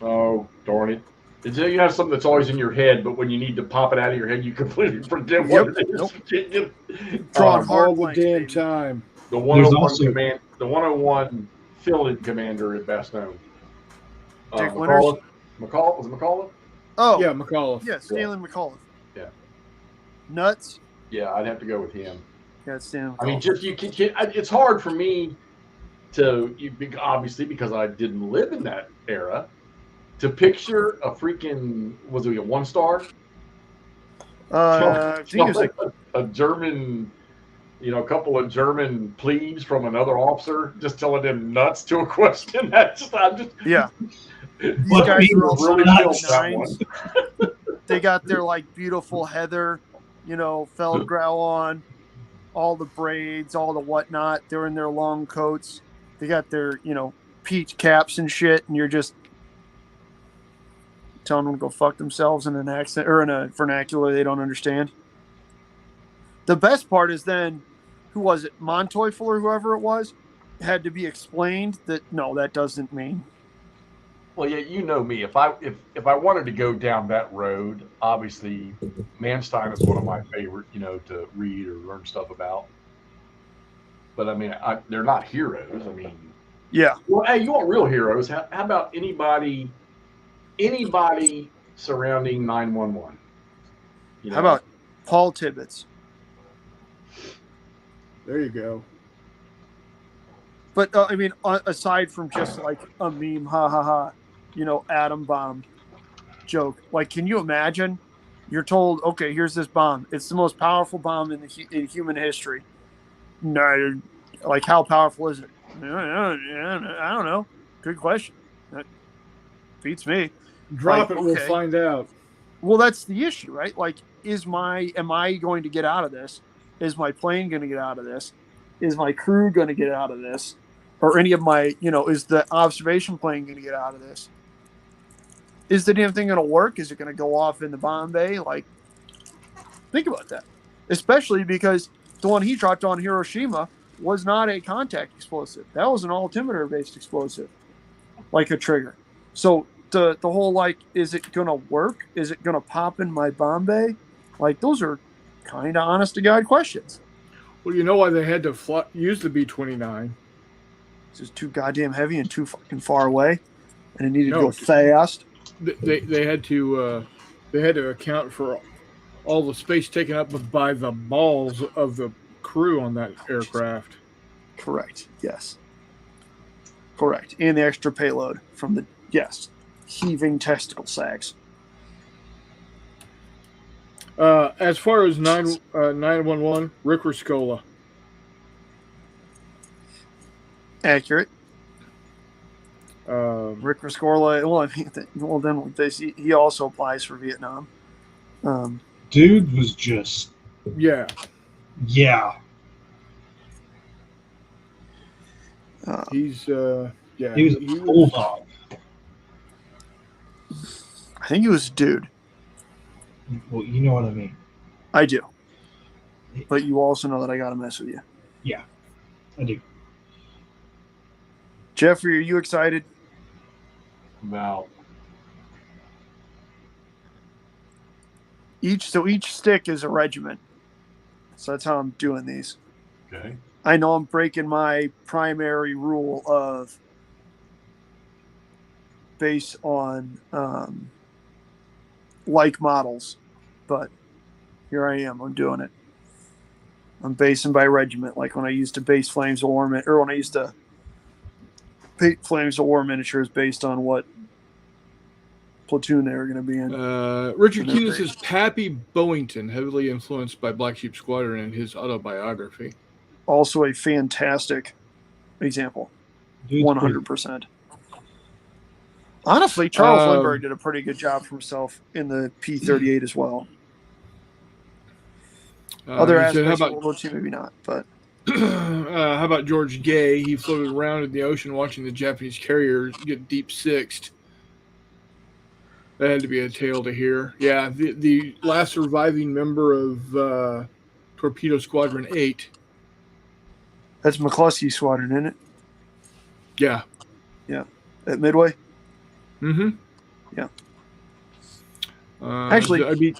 D: Oh darn it! You have something that's always in your head, but when you need to pop it out of your head, you completely forget what it is.
C: Drawing
A: All
C: hard
A: the
C: blanks,
A: damn
C: baby.
A: time.
D: The 101
B: also-
D: command, the 101 field commander at best known.
C: Dick
D: McCullough. Was it McCullough?
C: Oh,
A: Yeah, McAuliffe.
C: yeah, Stanley McAuliffe.
D: Yeah.
C: Nuts.
D: Yeah, I'd have to go with him.
C: Yeah, it's Stanley McAuliffe.
D: I mean, just it's hard for me to obviously because I didn't live in that era to picture a freaking was it a 1-star?
C: I think it was like
D: a German, a couple of German plebes from another officer just telling them nuts to a question.
C: yeah. These
B: What
C: guys
B: means
C: are all
D: really
C: signed
D: killed that
C: nines. They got their like beautiful heather, Feldgrau on, all the braids, all the whatnot. They're in their long coats. They got their, peach caps and shit, and you're just telling them to go fuck themselves in an accent or in a vernacular they don't understand. The best part is then, who was it, Monteufel or whoever it was, had to be explained that no, that doesn't mean.
D: Well, yeah, you know me. If I wanted to go down that road, obviously, Manstein is one of my favorite, to read or learn stuff about. But I mean, they're not heroes. I mean,
C: Yeah.
D: Well, hey, you want real heroes? How about anybody surrounding 911? You
C: How about Paul Tibbets?
A: There you go.
C: But I mean, aside from just like a meme, ha ha ha, atom bomb joke. Like, can you imagine? You're told, okay, here's this bomb. It's the most powerful bomb in human history. No, like, how powerful is it? I don't know. Good question. That beats me.
A: Drop
C: Like,
A: it. We'll
C: okay.
A: find out.
C: Well, that's the issue, right? Like, am I going to get out of this? Is my plane going to get out of this? Is my crew going to get out of this? Or any of my, is the observation plane going to get out of this? Is the damn thing going to work? Is it going to go off in the bomb bay? Like, think about that. Especially because the one he dropped on Hiroshima was not a contact explosive. That was an altimeter-based explosive, like a trigger. So the whole, like, is it going to work? Is it going to pop in my bomb bay? Like, those are kind of honest-to-God questions.
A: Well, you know why they had to use the B-29?
C: It's just too goddamn heavy and too fucking far away, and it needed to go fast.
A: They had to account for all the space taken up by the balls of the crew on that aircraft.
C: Correct. Yes. Correct. And the extra payload from the heaving testicle sacs.
A: As far as 911, Rick Riscola.
C: Accurate.
A: Rick
C: Riscola. Well, I mean, he also applies for Vietnam.
B: Dude was just
A: yeah. He's
B: he was a bulldog.
C: I think he was a dude.
B: Well, you know what I mean.
C: I do. But you also know that I gotta mess with you.
B: Yeah, I do.
C: Jeffrey, are you excited?
D: About
C: each stick is a regiment. So that's how I'm doing these.
D: okay.
C: I know I'm breaking my primary rule of base on like models, but here I am. I'm doing it. I'm basing by regiment, like when I used to base Flames of War, or when I used to paint Flames of War miniatures based on what platoon they were going to be in.
A: Richard Keenan says Pappy Bowington, heavily influenced by Black Sheep Squadron in his autobiography.
C: Also a fantastic example. 100%. Honestly, Charles Lindbergh did a pretty good job for himself in the P-38 as well. Other aspects of World War II, maybe not, but...
A: how about George Gay? He floated around in the ocean watching the Japanese carrier get deep sixed. That had to be a tale to hear. Yeah, the last surviving member of Torpedo Squadron 8.
C: That's McCluskey's squadron, isn't it?
A: Yeah.
C: Yeah. At Midway?
A: Mm-hmm.
C: Yeah. Actually,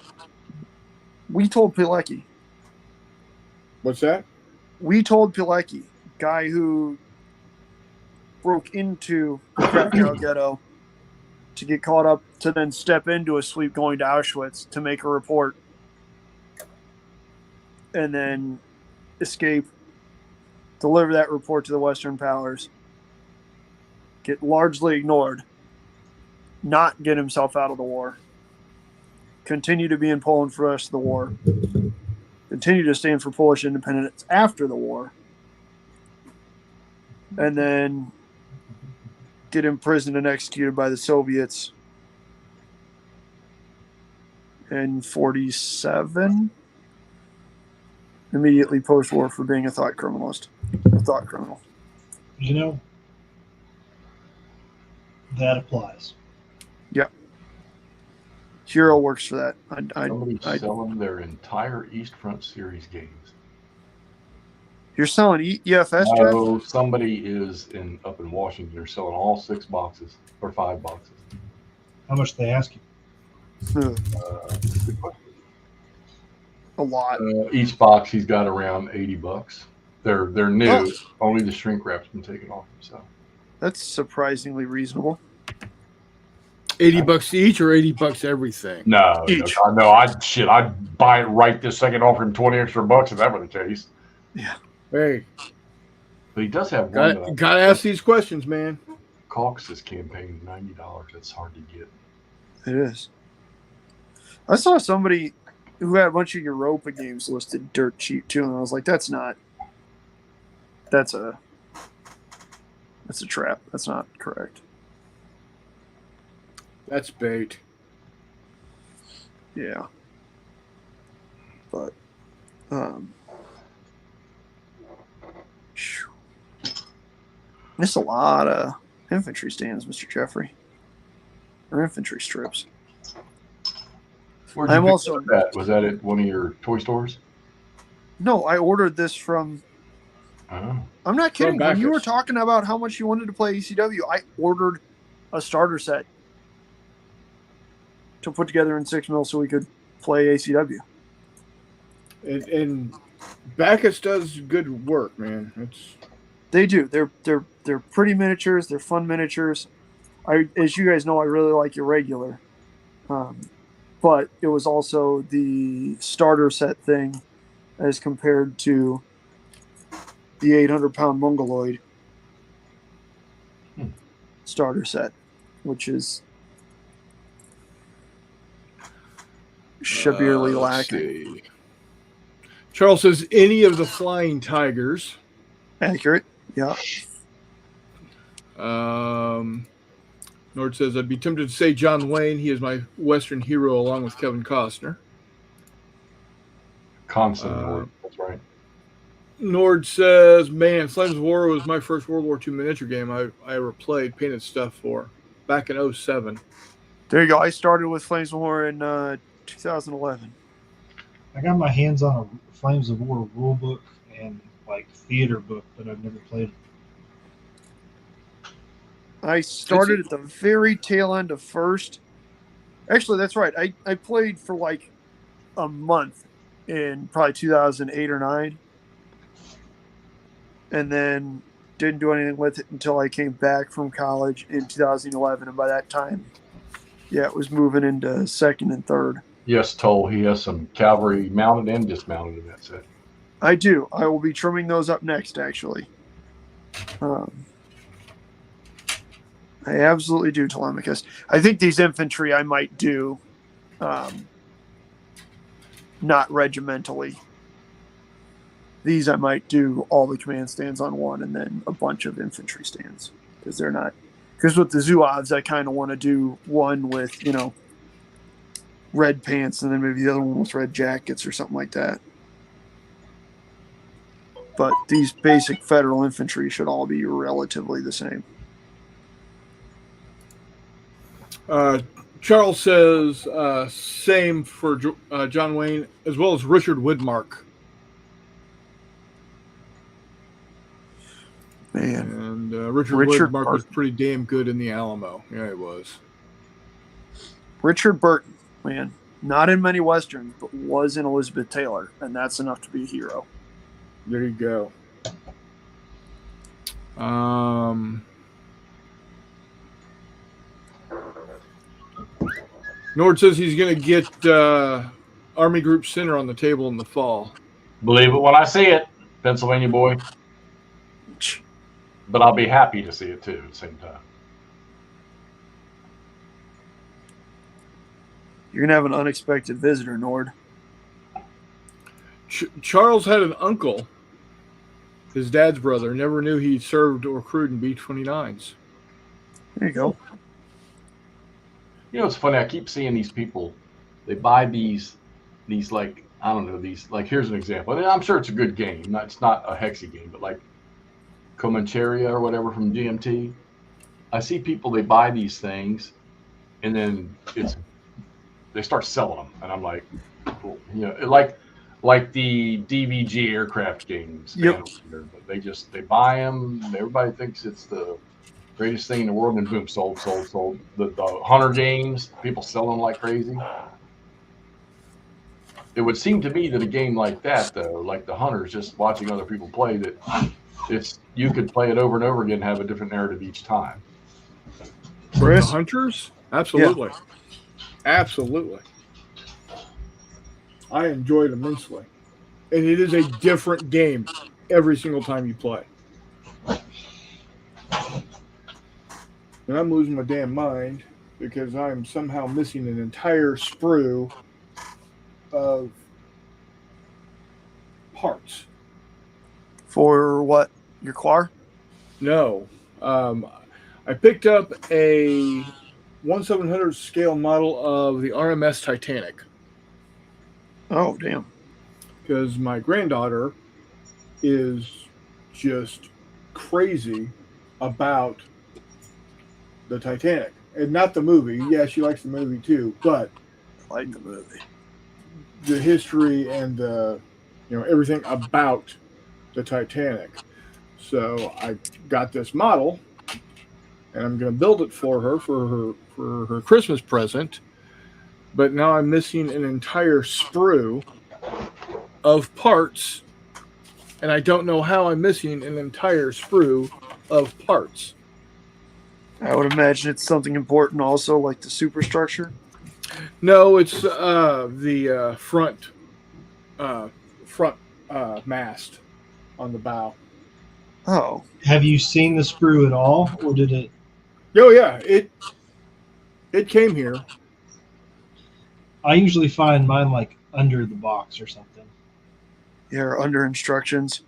C: we told Pilecki.
A: What's that?
C: We told Pilecki, guy who broke into the Krakow ghetto to get caught up, to then step into a sweep going to Auschwitz to make a report and then escape, deliver that report to the Western powers, get largely ignored, not get himself out of the war, continue to be in Poland for the rest of the war, continue to stand for Polish independence after the war, and then get imprisoned and executed by the Soviets in 1947, immediately post-war, for being a thought criminal.
B: You know, that applies.
C: Yeah. Hero works for that.
D: Somebody's selling their entire East Front Series games.
C: You're selling EFS,
D: No,
C: Jeff?
D: somebody is up in Washington. They're selling all 6 boxes or 5 boxes.
B: How much do they ask you?
C: A lot.
D: Each box he's got around $80. They're new. Only the shrink wrap's been taken off. So
C: That's surprisingly reasonable.
A: $80 each or $80 everything?
D: No,
C: Each.
D: no, I'd buy it right this second, offer him 20 extra bucks if that were the case.
A: Hey,
D: But he does have one.
A: gotta ask these questions, man.
D: Caucasus campaign, $90. That's hard to get.
C: It is. I saw somebody who had a bunch of Europa games listed dirt cheap too, and I was like, that's a trap. That's not correct.
A: That's bait.
C: Yeah. But phew. Missed a lot of infantry stands, Mr. Jeffrey. Or infantry strips.
D: Where'd you pick that? Was that at one of your toy stores?
C: No, I ordered this from.
D: Oh.
C: I'm not kidding. When you were
A: Bacchus.
C: talking about how much you wanted to play ECW, I ordered a starter set to put together in 6 mil so we could play ACW.
A: And Bacchus does good work, man.
C: They do. They're pretty miniatures. They're fun miniatures. As you guys know, I really like your regular. But it was also the starter set thing as compared to the 800-pound Mongoloid starter set, which is severely lacking.
A: See. Charles says any of the Flying Tigers.
C: Accurate. Yeah.
A: Nord says I'd be tempted to say John Wayne. He is my Western hero along with Kevin Costner.
D: Constant. That's right.
A: Nord says, man, Flames of War was my first World War II miniature game I ever played, painted stuff for, back in 07.
C: There you go. I started with Flames of War in 2011.
B: I got my hands on a Flames of War rule book and like theater book, but I've never played it.
C: I started at the very tail end of first. Actually, that's right. I played for like a month in probably 2008 or 9. And then didn't do anything with it until I came back from college in 2011. And by that time, yeah, it was moving into second and third.
D: Yes, Toll. He has some cavalry mounted and dismounted in that set.
C: I do. I will be trimming those up next, actually. I absolutely do, Telemachus. I think these infantry I might do not regimentally. These I might do all the command stands on one and then a bunch of infantry stands because they're not. Because with the Zouaves, I kind of want to do one with, red pants and then maybe the other one with red jackets or something like that. But these basic federal infantry should all be relatively the same.
A: Charles says same for John Wayne as well as Richard Widmark.
C: Man.
A: And Richard Widmark was pretty damn good in the Alamo. Yeah, he was.
C: Richard Burton, man. Not in many Westerns, but was in Elizabeth Taylor, and that's enough to be a hero.
A: There you go. Nord says he's going to get Army Group Center on the table in the fall.
D: Believe it when I see it, Pennsylvania boy. But I'll be happy to see it too at the same time.
C: You're going to have an unexpected visitor, Nord.
A: Charles had an uncle, his dad's brother, never knew he served or crewed in B-29s.
C: There you go.
D: It's funny. I keep seeing these people. They buy these like, I don't know, these, like, here's an example. And I'm sure it's a good game. It's not a Hexy game, but like Comancheria or whatever from GMT. I see people, they buy these things and then they start selling them. And I'm like, cool. Like the DVG aircraft games.
C: Yep.
D: But they buy them. Everybody thinks it's the greatest thing in the world, and boom, sold. The Hunter games, people sell them like crazy. It would seem to me that a game like that, though, like the Hunters, just watching other people play, that It's you could play it over and over again, and have a different narrative each time.
A: But
C: Chris?
A: the Hunters, absolutely, absolutely. I enjoy it immensely, and it is a different game every single time you play. And I'm losing my damn mind because I'm somehow missing an entire sprue of parts.
C: For what? Your car?
A: No. I picked up a 1/700 scale model of the RMS Titanic
C: Oh, damn.
A: because my granddaughter is just crazy about the Titanic. And not the movie. Yeah, she likes the movie too, but
C: I like the movie.
A: the history and everything about the Titanic. So I got this model, and I'm going to build it for her Christmas present. But now I'm missing an entire sprue of parts, and I don't know how I'm missing an entire sprue of parts.
C: I would imagine it's something important also, like the superstructure.
A: No, it's the front mast on the bow.
C: Oh.
B: Have you seen the sprue at all, or did it?
A: Oh yeah, it came here.
B: I usually find mine like under the box or something.
C: Yeah, or under instructions.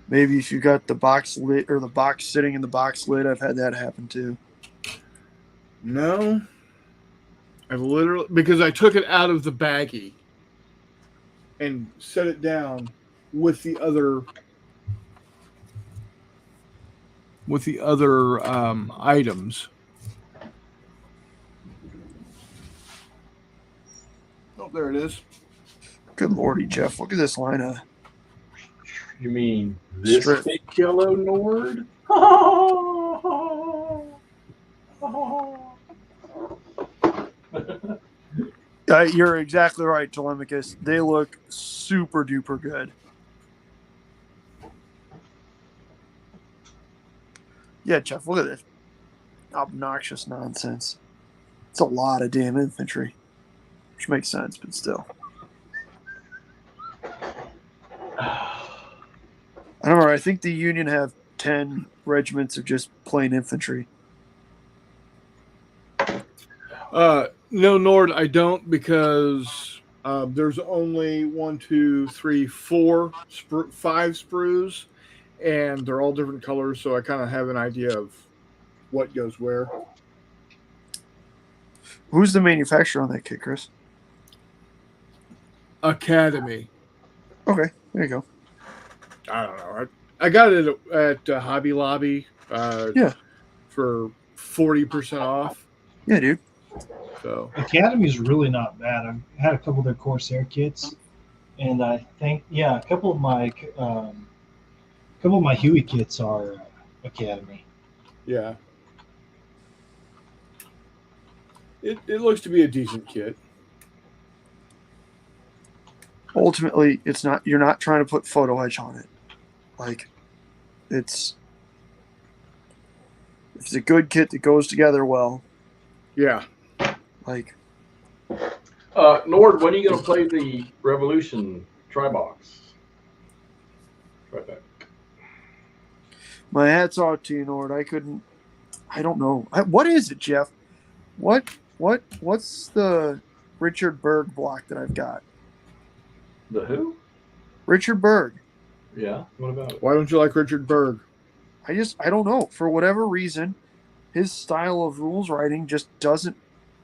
C: Maybe if you got the box lid or the box sitting in the box lid, I've had that happen too.
A: No, I've literally because I took it out of the baggie and set it down with the other items. Oh, there it is.
C: Good lordy, Jeff! Look at this line of.
D: You mean this
C: Strip.
D: big yellow Nord?
C: You're exactly right, Telemachus. They look super duper good. Yeah, Jeff, look at this obnoxious nonsense. It's a lot of damn infantry, which makes sense, but still. I don't know. I think the Union have 10 regiments of just plain infantry.
A: No, Nord, I don't because there's only 1, 2, 3, 4, 5 sprues, and they're all different colors, so I kind of have an idea of what goes where.
C: Who's the manufacturer on that kit, Chris?
A: Academy.
C: Okay, there you go.
A: I don't know. I got it at Hobby Lobby.
C: Yeah.
A: For 40% off.
C: Yeah, dude.
A: So
B: Academy's really not bad. I've had a couple of their Corsair kits, and I think a couple of my Huey kits are Academy.
A: yeah, it looks to be a decent kit.
C: Ultimately, it's not. You're not trying to put photo edge on it. Like, it's a good kit that goes together well.
A: Yeah.
C: Like,
D: Nord, when are you going to play the Revolution Tri-Box? Right back.
C: my hat's off to you, Nord. I don't know. What is it, Jeff? What's the Richard Berg block that I've got?
D: The who?
C: Richard Berg.
D: Yeah. What about it?
A: Why don't you like Richard Berg?
C: I don't know. For whatever reason, his style of rules writing just doesn't.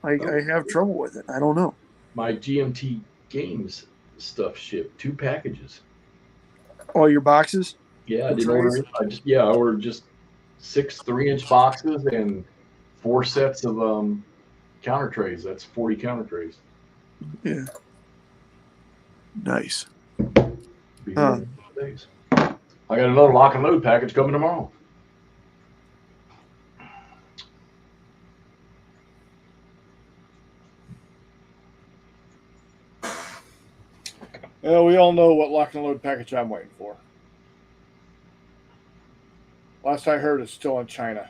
C: I have trouble with it. I don't know.
D: My GMT Games stuff shipped 2 packages.
C: All your boxes?
D: Yeah, I
C: The
D: didn't order. I ordered just 6 3-inch boxes and 4 sets of counter trays. That's 40 counter trays.
C: Yeah. Nice.
D: Be here in a couple days. I got another lock and load package coming tomorrow.
A: Well, we all know what lock and load package I'm waiting for. Last I heard, it's still in China.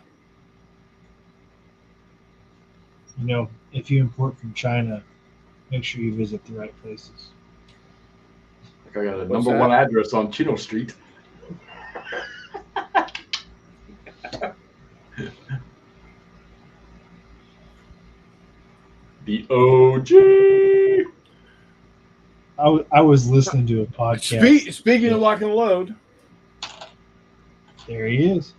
B: You know, if you import from China, make sure you visit the right places.
D: Like I got a
A: What's
D: number
A: that?
D: one address on Chino Street. The OG.
B: I was listening to a podcast.
A: Speaking of lock and load,
B: There he is.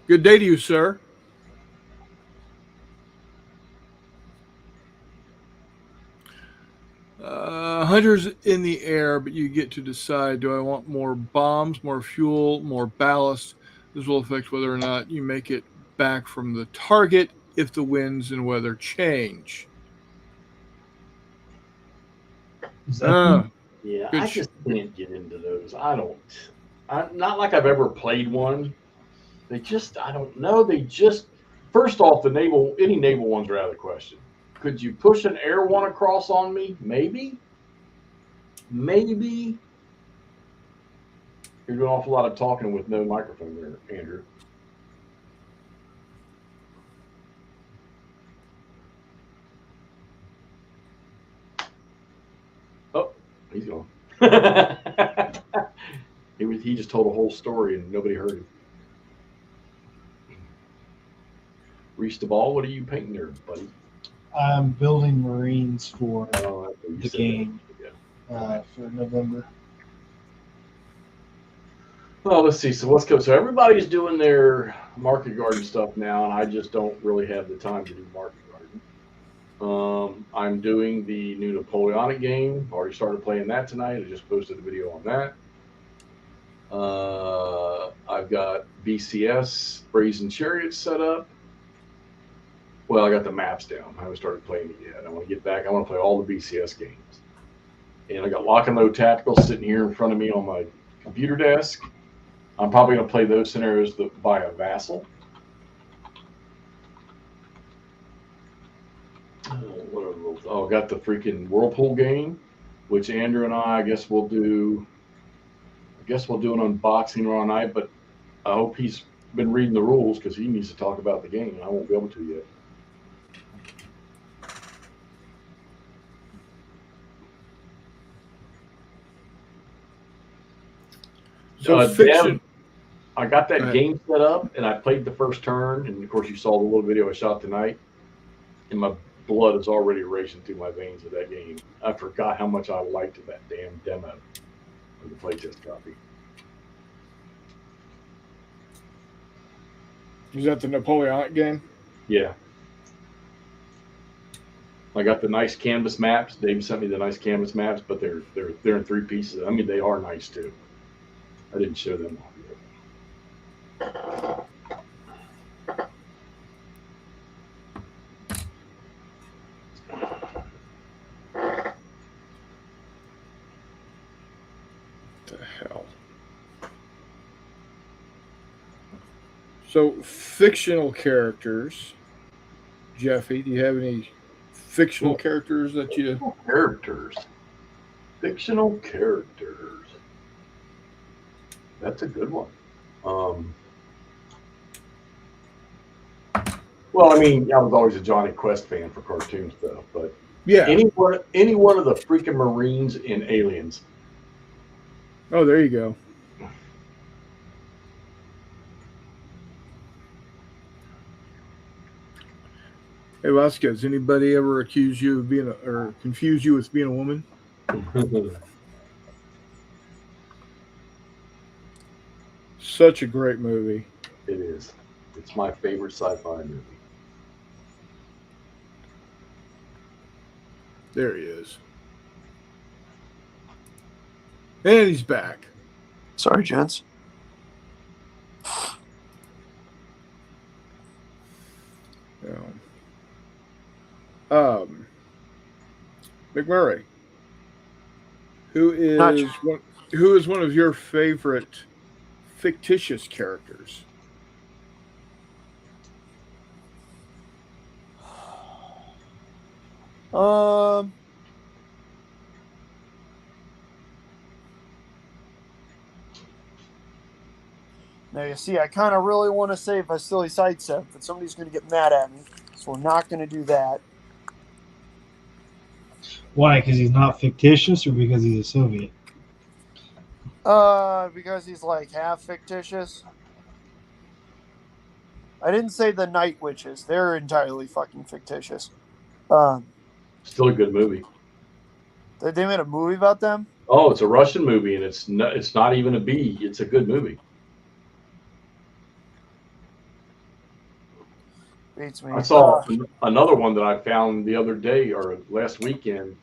A: good day to you, sir. Hunters in the air, but you get to decide, do I want more bombs, more fuel, more ballast? This will affect whether or not you make it back from the target if the winds and weather change.
B: Is that
D: Yeah,
A: Good
D: I just can't get into those. I'm not like I've ever played one. I don't know. First off, any naval ones are out of the question. Could you push an air one across on me? Maybe. Maybe. You're doing an awful lot of talking with no microphone there, Andrew. Oh, he's gone. He just told a whole story and nobody heard him. Reese the ball, what are you painting there, buddy?
B: I'm building Marines for
D: Oh,
B: the game for November.
D: Well, let's see. So let's go. So everybody's doing their market garden stuff now, and I just don't really have the time to do market garden. I'm doing the new Napoleonic game. Already started playing that tonight. I just posted a video on that. I've got BCS Brazen Chariots set up. Well, I got the maps down. I haven't started playing it yet. I want to get back. I want to play all the BCS games. And I got Lock and Load Tactical sitting here in front of me on my computer desk. I'm probably going to play those scenarios by a vassal. What are those? Oh, I got the freaking Whirlpool game, which Andrew and I guess we'll do an unboxing tomorrow night, but I hope he's been reading the rules because he needs to talk about the game. I won't be able to yet.
A: So fiction.
D: Dev, I got that game set up, and I played the first turn, and of course you saw the little video I shot tonight, and my blood is already racing through my veins of that game. I forgot how much I liked that damn demo of the playtest copy.
A: Is that the Napoleonic game?
D: Yeah. I got the nice canvas maps. Dave sent me the nice canvas maps, but they're in 3 pieces. I mean, they are nice too. I didn't show them off yet.
A: The hell. So fictional characters. Jeffy, do you have any fictional characters that you...
D: Fictional characters. That's a good one. Well, I mean, I was always a Johnny Quest fan for cartoon stuff, but
A: yeah,
D: any one of the freaking Marines in Aliens.
A: Oh, there you go. Hey, Vasquez, anybody ever accuse you of being or confuse you with being a woman? Such a great movie.
D: It is. It's my favorite sci-fi movie.
A: There he is. And he's back.
C: Sorry, gents.
A: McMurray, who is one of your favorite fictitious characters?
C: Now you see, I kind of really want to say Vasily Zaitsev, but somebody's going to get mad at me, so we're not going to do that.
B: Why? Because he's not fictitious, or because he's a Soviet?
C: Because he's like half fictitious. I didn't say the Night Witches; they're entirely fucking fictitious.
D: Still a good movie.
C: They made a movie about them.
D: Oh, it's a Russian movie, and it's not even a B. It's a good movie.
C: Beats me.
D: I saw another one that I found the other day or last weekend,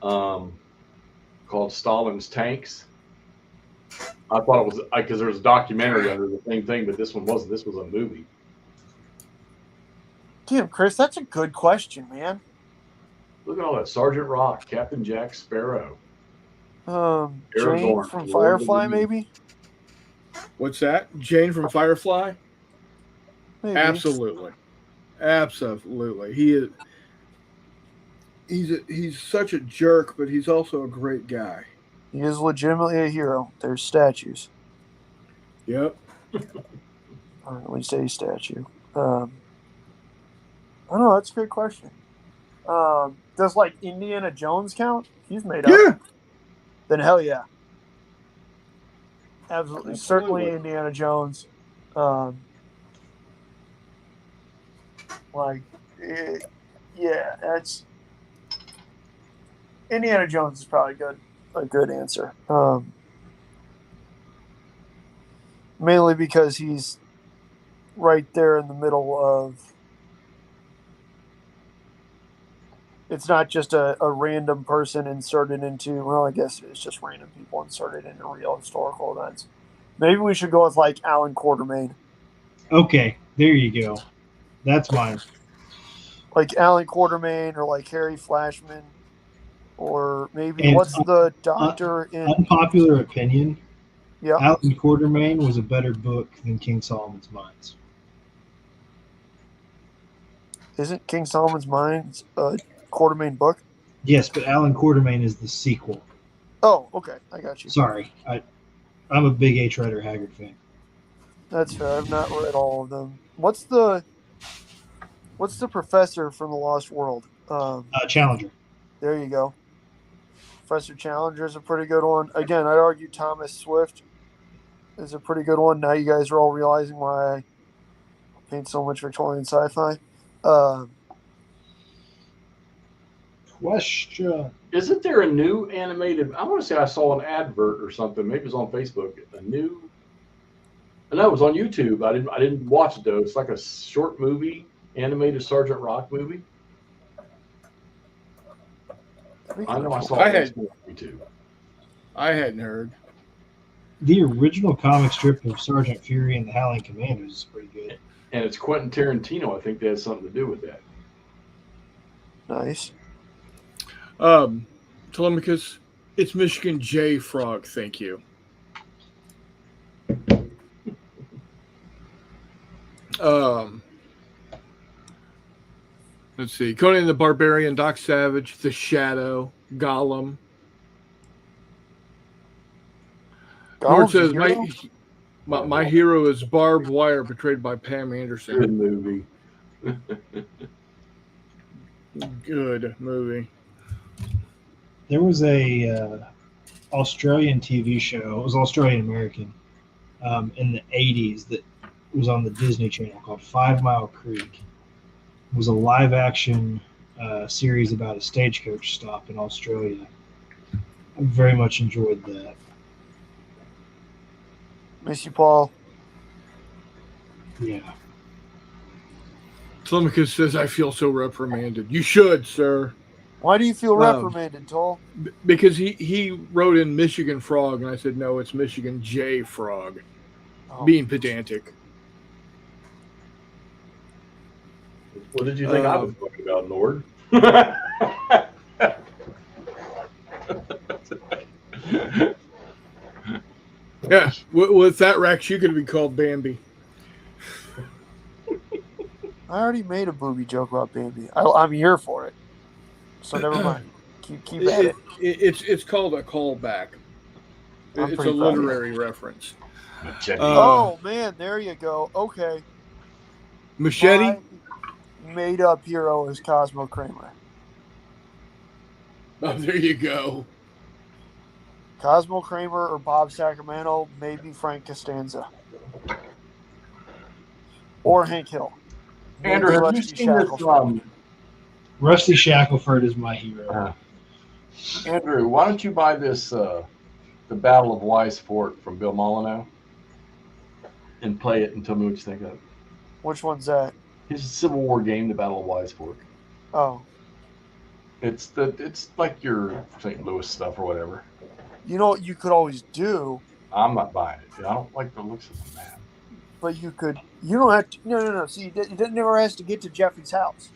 D: called Stalin's Tanks. I thought it was because there was a documentary under the same thing, but this one wasn't. This was a movie.
C: Damn, Chris, that's a good question, man.
D: Look at all that: Sergeant Rock, Captain Jack Sparrow.
C: Jane
D: Aragorn,
C: from
D: Lord
C: Firefly,
D: of the Rings.
C: maybe.
A: What's that? Jane from Firefly?
C: Maybe.
A: Absolutely. He is. He's such a jerk, but he's also a great guy.
C: He is legitimately a hero. There's statues.
A: Yep.
C: Or at least a statue. I don't know. That's a great question. Does like Indiana Jones count? He's made up.
A: Yeah.
C: Then hell yeah. Absolutely. Certainly Indiana Jones. Yeah, that's Indiana Jones is probably a good answer. Mainly because he's right there in the middle of. It's not just a random person inserted into. Well, I guess it's just random people inserted into real historical events. Maybe we should go with like Alan Quartermain.
B: Okay, there you go. That's mine.
C: Like Alan Quartermain or like Harry Flashman, or maybe
B: And
C: what's the doctor in?
B: Unpopular opinion.
C: Yeah,
B: Alan Quartermain was a better book than King Solomon's Mines.
C: Isn't King Solomon's Mines a Quartermain book?
B: Yes, but Alan Quartermain is the sequel.
C: Oh, okay, I got you.
B: Sorry, I'm a big H. Rider Haggard fan.
C: That's fair. I've not read all of them. What's the professor from the Lost World?
B: Challenger.
C: There you go. Professor Challenger is a pretty good one. Again, I'd argue Thomas Swift is a pretty good one. Now you guys are all realizing why I paint so much Victorian sci-fi.
B: Question.
D: Isn't there a new animated? I want to say I saw an advert or something. Maybe it was on Facebook. No, it was on YouTube. I didn't watch it though. It's like a short movie, animated Sergeant Rock movie. I know I saw it on YouTube.
A: I hadn't heard.
B: The original comic strip of Sergeant Fury and the Howling Commandos is pretty good.
D: And it's Quentin Tarantino. I think that has something to do with that.
C: Nice.
A: Telemachus, it's Michigan J Frog. Thank you. Let's see. Conan the Barbarian, Doc Savage, The Shadow, Gollum. Howard says, my hero is Barbed Wire, portrayed by Pam Anderson.
D: Good movie.
A: Good movie.
B: There was a Australian TV show. It was Australian American in the 80s that was on the Disney Channel called 5 Mile Creek. It was a live action series about a stagecoach stop in Australia. I very much enjoyed that.
C: Miss you, Paul.
B: Yeah.
A: Telemachus says, I feel so reprimanded. You should, sir.
C: Why do you feel reprimanded, Toll?
A: Because he wrote in Michigan Frog, and I said, no, it's Michigan J Frog.
C: Oh.
A: Being pedantic.
D: What did you think I was talking about, Nord?
A: Yeah, with that Rex, you could be called Bambi.
C: I already made a booby joke about Bambi. I'm here for it. So never mind. Keep at it.
A: It's called a callback.
C: I'm
A: It's a
C: pretty proud of
A: literary reference.
C: Oh man, there you go. Okay.
A: Machete.
C: My made-up hero is Cosmo Kramer.
A: Oh, there you go.
C: Cosmo Kramer or Bob Sacramento, maybe Frank Costanza. Or Hank Hill. Maybe
D: Andrew, have you
C: Rusty
D: seen this?
C: Shackelford.
B: Rusty Shackelford is my hero.
D: Andrew, why don't you buy this, The Battle of Wise Fort from Bill Molyneux, and play it and tell me what you think of it.
C: Which one's that?
D: His Civil War game, The Battle of Wise Fort.
C: Oh.
D: It's like your St. Louis stuff or whatever.
C: You know what you could always do?
D: I'm not buying it. I don't like the looks of the map.
C: But you could. You don't have to. No. See, you never has to get to Jeffy's house.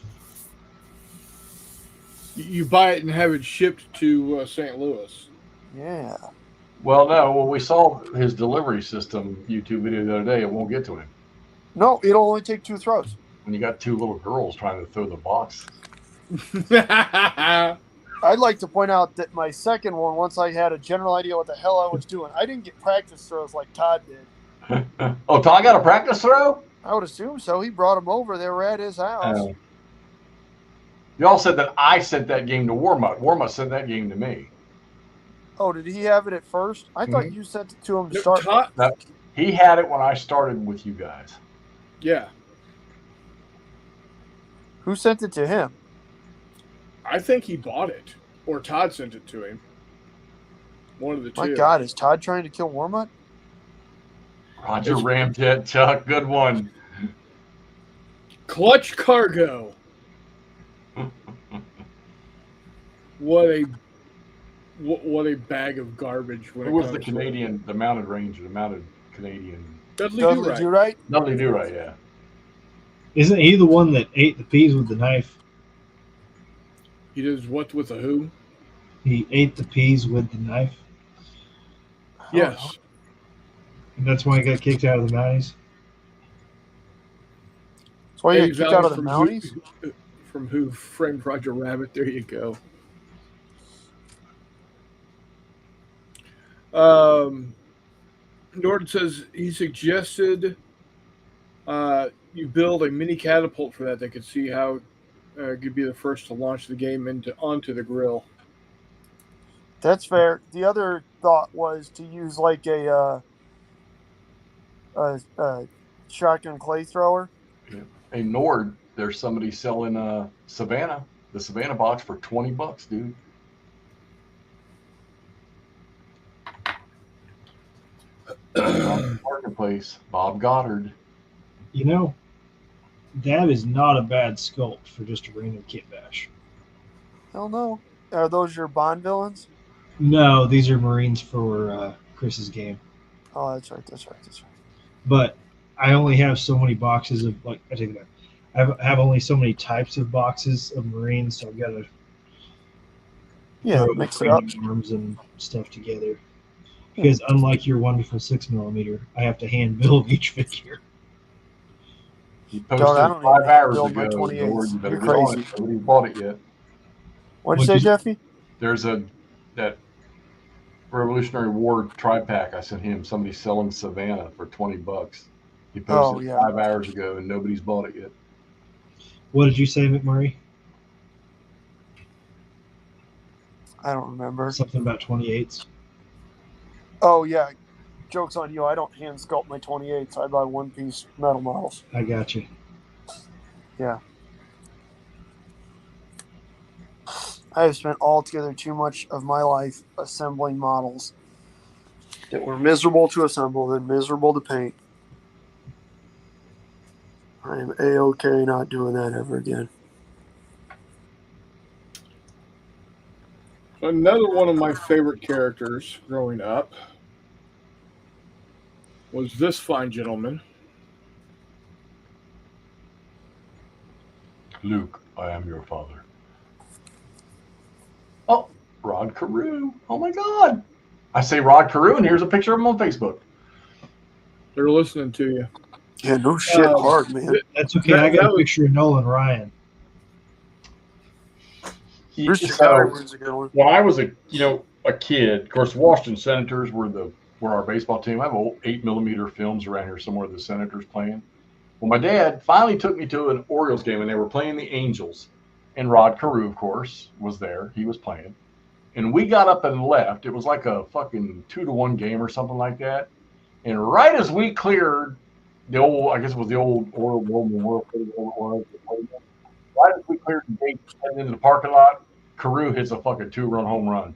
A: You buy it and have it shipped to St. Louis.
C: Yeah.
D: Well, no. When we saw his delivery system YouTube video the other day, it won't get to him.
C: No, it'll only take 2 throws.
D: And you got 2 little girls trying to throw the box.
C: I'd like to point out that my second one, once I had a general idea what the hell I was doing, I didn't get practice throws like Todd did.
D: Oh, Todd got a practice throw?
C: I would assume so. He brought them over. They were at his house.
D: Y'all said that I sent that game to Warmutt. Warmutt sent that game to me.
C: Oh, did he have it at first? I thought you sent it to him to start.
D: No, he had it when I started with you guys.
A: Yeah.
C: Who sent it to him?
A: I think he bought it, or Todd sent it to him. One of the two.
C: My God, is Todd trying to kill Warmutt?
D: Roger Ramjet, Chuck, good one.
A: Clutch Cargo. What a bag of garbage. When
D: Who
A: it
D: was
A: comes
D: the
A: to
D: Canadian, the mounted ranger, the mounted Canadian?
A: Dudley
C: Dudley
A: Do-Right.
C: Do-Right?
D: Dudley Do-Right, yeah.
B: Isn't he the one that ate the peas with the knife?
A: He does what with a who?
B: He ate the peas with the knife.
A: Yes.
B: And that's why he got kicked out of the Mounties.
C: That's why you
A: Eddie
C: got kicked
A: Valley
C: out of the
A: from
C: Mounties?
A: From Who Framed Roger Rabbit. There you go. Norton says he suggested you build a mini catapult for that. They could see how it could be the first to launch the game onto the grill.
C: That's fair. The other thought was to use like a shotgun clay thrower.
D: Hey, Nord, there's somebody selling Savannah, the Savannah box for $20, dude. Marketplace, Bob Goddard.
B: You know, that is not a bad sculpt for just a random kit bash.
C: Hell no. Are those your Bond villains?
B: No, these are Marines for Chris's game.
C: Oh, that's right.
B: But I only have so many boxes of, like, I take that. I have only so many types of boxes of Marines, so I've got to
C: mix it up.
B: arms and stuff together. Because unlike your wonderful 6mm, I have to hand build each figure.
D: He posted
C: Dog, I don't
D: 5
C: even
D: hours
C: build my
D: ago.
C: 28s.
D: Nord, you better
C: You're
D: get on
C: crazy.
D: it. Nobody's bought it yet.
C: What'd you say, Jeffy?
D: There's that Revolutionary War tri-pack I sent him. Somebody selling Savannah for $20. He posted 5 hours ago, and nobody's bought it yet.
B: What did you say, McMurray?
C: I don't remember.
B: Something about 28s.
C: Oh, yeah. Joke's on you. I don't hand sculpt my 28s. I buy one-piece metal models.
B: I got you.
C: Yeah. I have spent altogether too much of my life assembling models that were miserable to assemble and miserable to paint. I am A-okay not doing that ever again.
A: Another one of my favorite characters growing up was this fine gentleman.
D: Luke, I am your father. Oh, Rod Carew. Oh, my God. I say Rod Carew, and here's a picture of him on Facebook.
A: They're listening to you.
C: Yeah, no shit, hard, man.
B: That's okay. I got a picture of Nolan Ryan.
C: Brewster
D: So,
C: Cowboys are going.
D: when I was a kid, of course, Washington Senators were the where our baseball team. I have old 8mm films around here somewhere. The Senators playing. Well, my dad finally took me to an Orioles game, and they were playing the Angels, and Rod Carew, of course, was there. He was playing, and we got up and left. It was like a fucking 2-1 game or something like that. And right as we cleared the old, I guess it was the old Oriole Memorial, right as we cleared the gate heading into the parking lot, Carew hits a fucking 2-run home run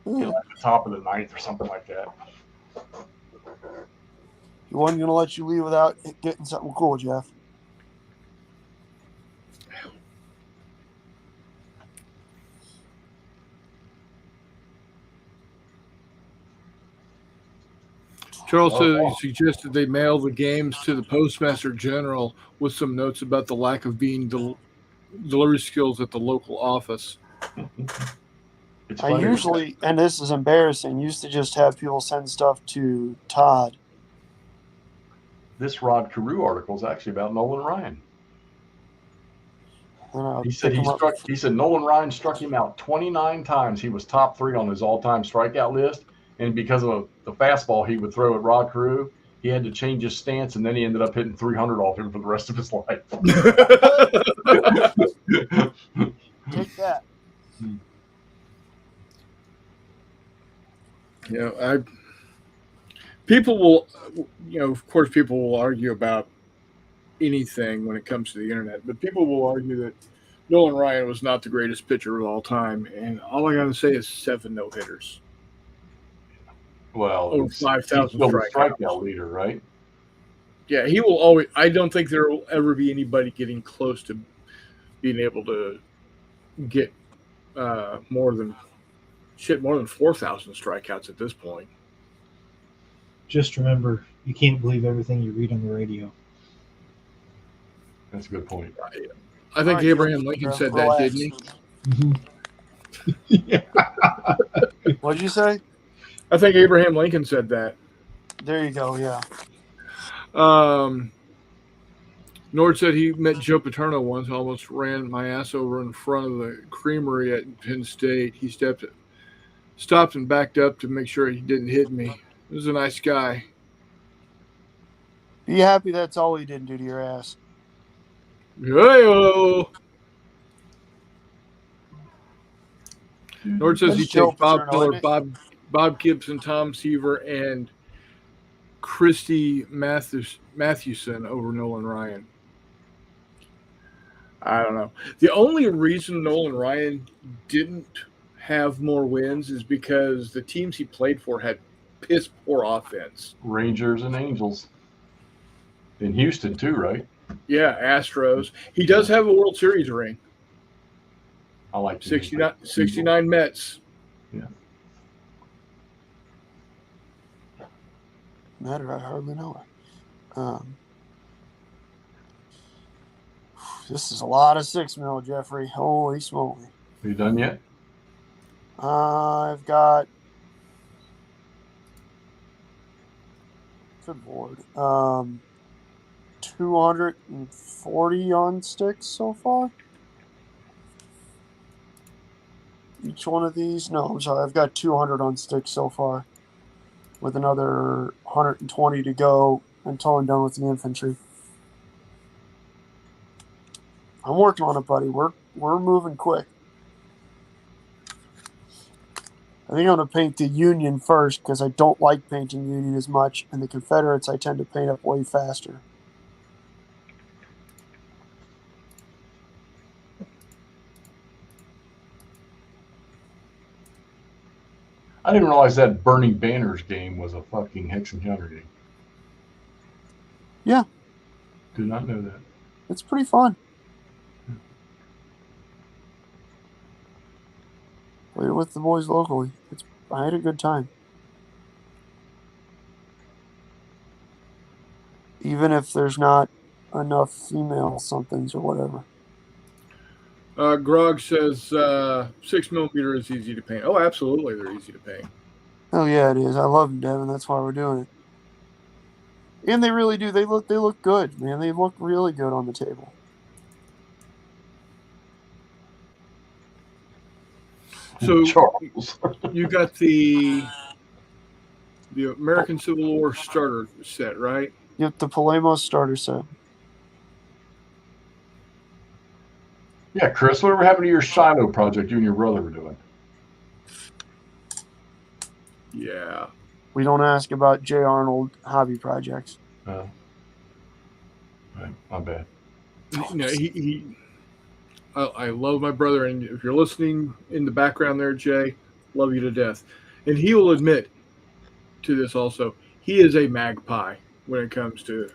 D: at like the top of the ninth or something like that.
C: He wasn't going to let you leave without getting something cool, Jeff.
A: Charles said he suggested they mail the games to the Postmaster General with some notes about the lack of being delivery skills at the local office.
C: I usually, and this is embarrassing, used to just have people send stuff to Todd.
D: This Rod Carew article is actually about Nolan Ryan. He said Nolan Ryan struck him out 29 times. He was top 3 on his all-time strikeout list. And because of the fastball he would throw at Rod Carew, he had to change his stance, and then he ended up hitting 300 off him for the rest of his life.
C: Take that.
A: People will, of course, people will argue about anything when it comes to the internet, but people will argue that Nolan Ryan was not the greatest pitcher of all time, and all I got to say is 7 no-hitters.
D: Well,
A: over 5,000
D: strikeout leader, right?
A: Yeah, he will always. I don't think there will ever be anybody getting close to being able to get more than 4,000 strikeouts at this point.
B: Just remember, you can't believe everything you read on the radio.
D: That's a good point.
A: I think Abraham Lincoln said that, didn't he?
B: Mm-hmm.
C: What'd you say?
A: I think Abraham Lincoln said that.
C: There you go, yeah.
A: Nord said he met Joe Paterno once, almost ran my ass over in front of the creamery at Penn State. He stopped and backed up to make sure he didn't hit me. He was a nice guy.
C: Be happy that's all he didn't do to your ass.
A: Yo! Nord says he takes Bob Miller, Bob Gibson, Tom Seaver, and Christy Mathewson over Nolan Ryan. I don't know. The only reason Nolan Ryan didn't have more wins is because the teams he played for had piss poor offense.
D: Rangers and Angels. In Houston too, right?
A: Yeah, Astros. He does have a World Series ring.
D: I like
A: 69 Mets.
D: Yeah.
C: Matter, I hardly know her. This is a lot of 6 mil, Jeffrey. Holy smoly.
D: Are you done yet?
C: I've got. Good Lord. 240 on sticks so far. Each one of these? No, I'm sorry. I've got 200 on sticks so far, with another 120 to go until I'm done with the infantry. I'm working on it, buddy. We're moving quick. I think I'm going to paint the Union first because I don't like painting Union as much, and the Confederates I tend to paint up way faster.
D: I didn't realize that Burning Banners game was a fucking Hex Encounter game.
C: Yeah.
D: Did not know that.
C: It's pretty fun. Played it with the boys locally. I had a good time. Even if there's not enough female somethings or whatever.
A: Grog says 6mm is easy to paint. Oh, absolutely, they're easy to paint.
C: Oh yeah, it is. I love them, Devin. That's why we're doing it. And they really do. They look good, man. They look really good on the table.
A: So
D: Charles.
A: you got the The American Civil War starter set, right?
C: Yep, the Polemos starter set.
D: Yeah, Chris, whatever happened to your Shiloh project you and your brother were doing?
A: Yeah.
C: We don't ask about J. Arnold hobby projects.
D: Right, my bad.
A: I love my brother, and if you're listening in the background there, Jay, love you to death. And he will admit to this also. He is a magpie when it comes to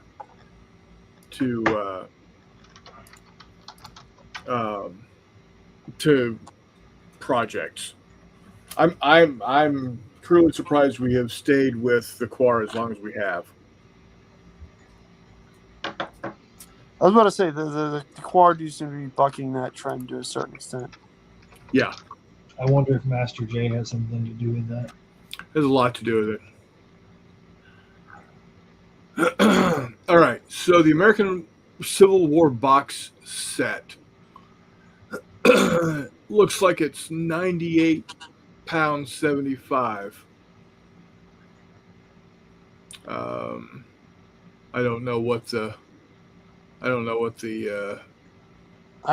A: projects. I'm truly surprised we have stayed with the Quar as long as we have.
C: I was about to say the Quar do seem to be bucking that trend to a certain extent.
A: Yeah,
B: I wonder if Master J has something to do with that.
A: there's a lot to do with it. All right, so the American Civil War box set looks like it's 98 pounds 75. I don't know what the
C: I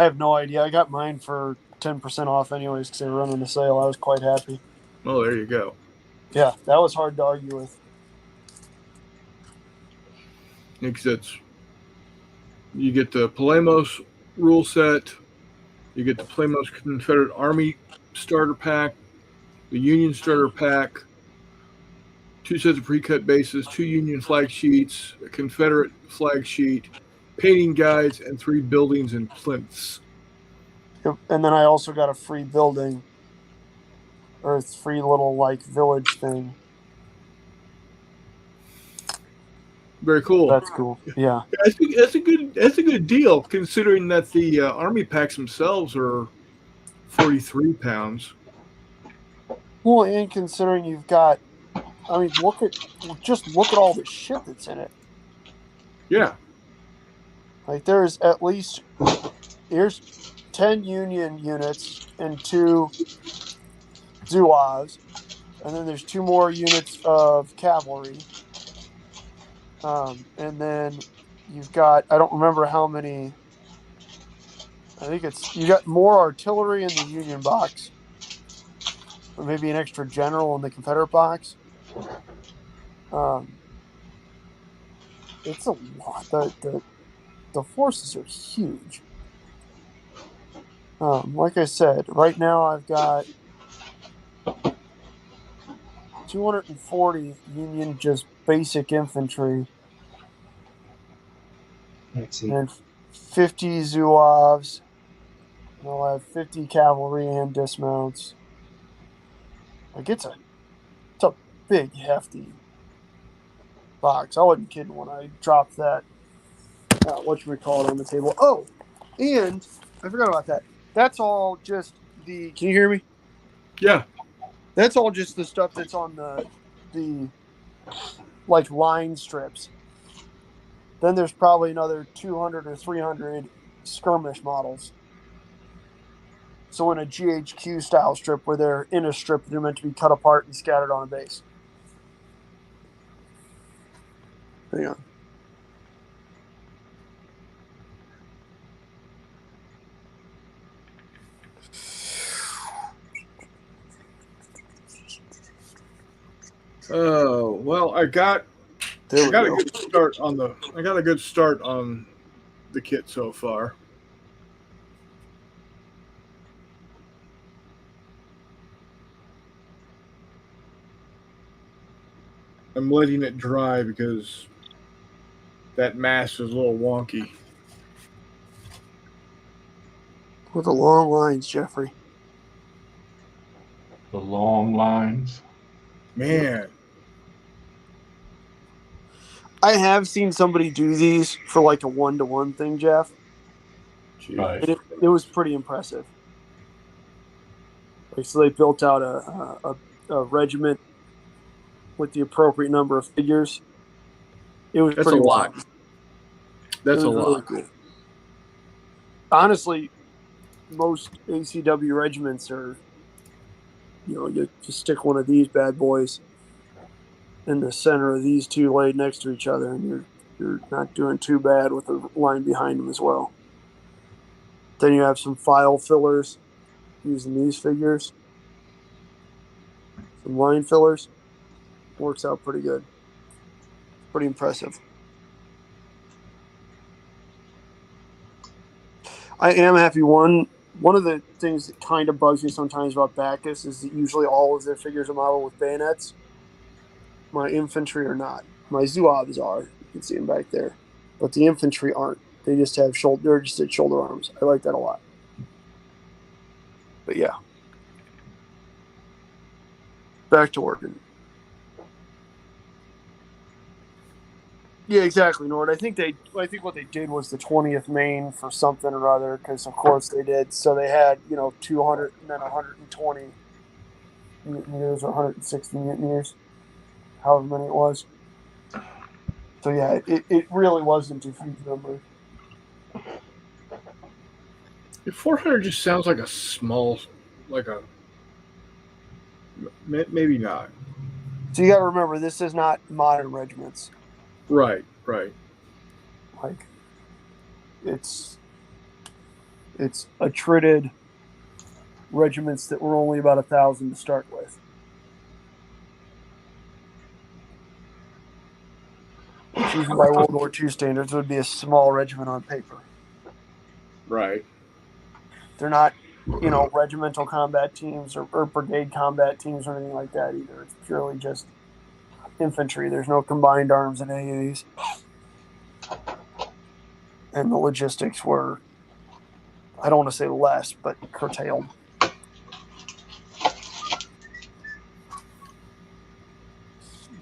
C: have no idea. I got mine for 10% off anyways because they were running a sale. I was quite happy.
A: Oh, there you go.
C: Yeah, that was hard to argue with.
A: Because you get the Polemos rule set, you get the Polemos Confederate Army starter pack, the Union starter pack, 2 sets of pre-cut bases, 2 Union flag sheets, a Confederate flag sheet, painting guides, and 3 buildings and plinths.
C: Yep. And then I also got a free building or a free little like village thing.
A: Very cool.
C: That's cool. Yeah.
A: I think that's a good deal considering that the Army packs themselves are 43 pounds.
C: Well, and considering you've got, I mean, look at all the shit that's in it.
A: Yeah.
C: Like there's at least here's 10 Union units and 2 Zouaves, and then there's 2 more units of cavalry. And then you've got, I don't remember how many, I think you got more artillery in the Union box, or maybe an extra general in the Confederate box. It's a lot. The forces are huge. Like I said, right now I've got 240 Union just basic infantry and 50 Zouaves. And I'll have 50 cavalry and dismounts. Like it's a big, hefty box. I wasn't kidding when I dropped that. Whatchamacallit on the table. Oh, and I forgot about that. That's all just the. Can you hear me?
A: Yeah.
C: That's all just the stuff that's on the like line strips. Then there's probably another 200 or 300 skirmish models. So in a GHQ style strip where they're in a strip, they're meant to be cut apart and scattered on a base. Hang on.
A: Oh, well, I got a good start on the kit so far. I'm letting it dry because that mask is a little wonky.
C: With the long lines, Jeffrey.
D: The long lines.
A: Man.
C: I have seen somebody do these for like a 1-to-1 thing, Jeff.
D: Right.
C: It was pretty impressive. Like, so they built out a regiment with the appropriate number of figures. It was
A: That's
C: pretty
A: a lot.
C: wild.
A: That's a
C: Really
A: lot.
C: cool. Honestly, most ACW regiments are, you just stick one of these bad boys in the center of these two laid next to each other, and you're not doing too bad with the line behind them as well. Then you have some file fillers using these figures. Some line fillers. Works out pretty good. Pretty impressive. I am happy. One of the things that kind of bugs me sometimes about Bacchus is that usually all of their figures are modeled with bayonets. My infantry are not. My Zouaves are. You can see them back there. But the infantry aren't. They just have shoulder arms. I like that a lot. But yeah. Back to working. Yeah, exactly, Nord. I think what they did was the 20th Maine for something or other, because of course they did. So they had 200 and then 120 mutineers or 160 mutineers, however many it was. So yeah, it really wasn't a huge number.
A: 400 just sounds like a small, maybe not.
C: So you got to remember, this is not modern regiments.
A: Right.
C: Like, it's attritted regiments that were only about 1,000 to start with. Which even by World War II standards would be a small regiment on paper.
A: Right.
C: They're not, regimental combat teams or brigade combat teams or anything like that either. It's purely just infantry. There's no combined arms in any of these. And the logistics were, I don't want to say less, but curtailed.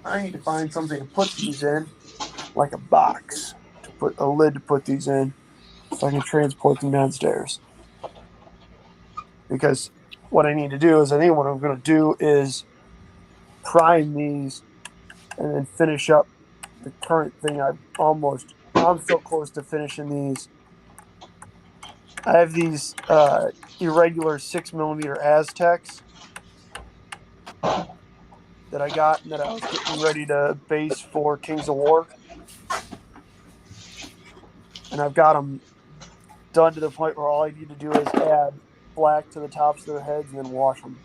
C: I need to find something to put these in, like a box, to put a lid to put these in, so I can transport them downstairs. Because what I need to do is, I think what I'm going to do is prime these and then finish up the current thing. I'm so close to finishing these. I have these irregular 6mm Aztecs that I got and that I was getting ready to base for Kings of War. And I've got them done to the point where all I need to do is add black to the tops of their heads and then wash them.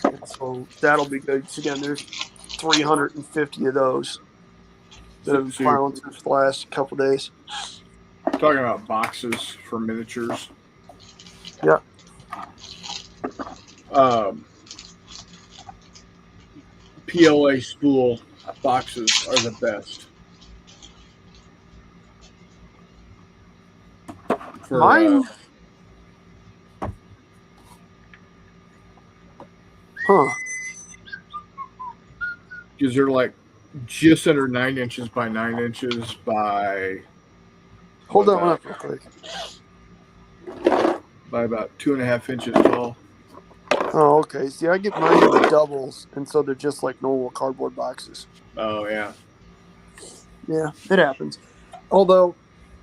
C: And so that'll be good. So again, there's 350 of those that have been filing since the last couple days.
A: Talking about boxes for miniatures.
C: Yeah.
A: PLA spool boxes are the best.
C: Mine.
A: Because they're like just under 9 inches by 9 inches by.
C: Hold that one up real quick.
A: By about 2.5 inches tall.
C: Oh, okay. See, I get mine in the doubles, and so they're just like normal cardboard boxes.
A: Oh, yeah.
C: Yeah, it happens. Although,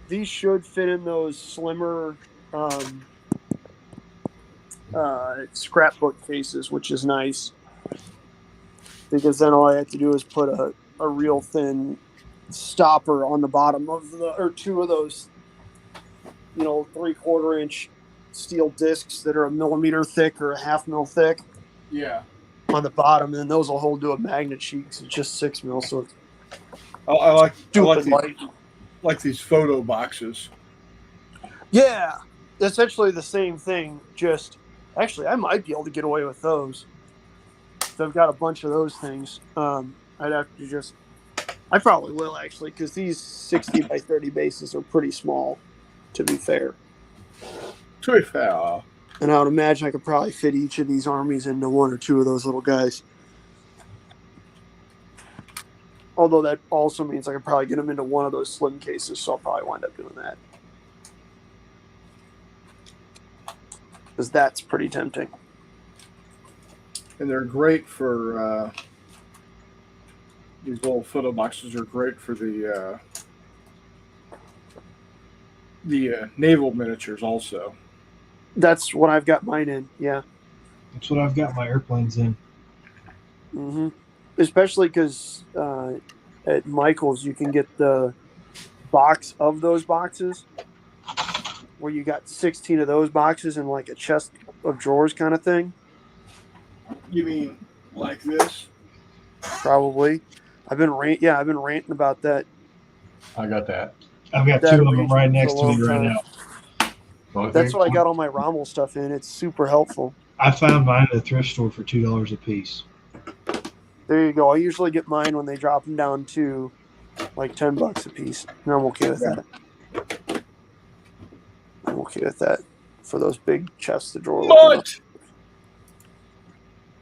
C: these should fit in those slimmer scrapbook cases, which is nice. Because then all I have to do is put a real thin stopper on the bottom of or two of those, 3/4 inch steel discs that are 1 millimeter thick or 1/2 mil thick.
A: Yeah.
C: On the bottom, and those will hold to a magnet sheet because it's just 6 mil. So it's
A: I
C: light.
A: like these photo boxes.
C: Yeah, essentially the same thing. Just actually, I might be able to get away with those. So I've got a bunch of those things. I'd have to I probably will actually, because these 60 by 30 bases are pretty small, to be fair. And I would imagine I could probably fit each of these armies into one or two of those little guys. Although that also means I could probably get them into one of those slim cases, so I'll probably wind up doing that. Because that's pretty tempting.
A: And they're great for these little photo boxes are great for the naval miniatures also.
C: That's what I've got mine in, yeah.
B: That's what I've got my airplanes in.
C: Mm-hmm. Especially because at Michael's you can get the box of those boxes, where you got 16 of those boxes in like a chest of drawers kind of thing.
A: You mean like this?
C: Probably. I've been ranting about
D: I got that.
B: I've got
C: that
B: two of them right
C: arrangement for a
B: next to me
C: long
B: right
C: time.
B: now.
D: So I
C: That's
D: think
C: what I got all my Rommel stuff in. It's super helpful.
B: I found mine at the thrift store for $2 a piece.
C: There you go. I usually get mine when they drop them down to like $10 a piece, and I'm okay with that. I'm okay with that for those big chests of drawer looking up.
A: Mutt!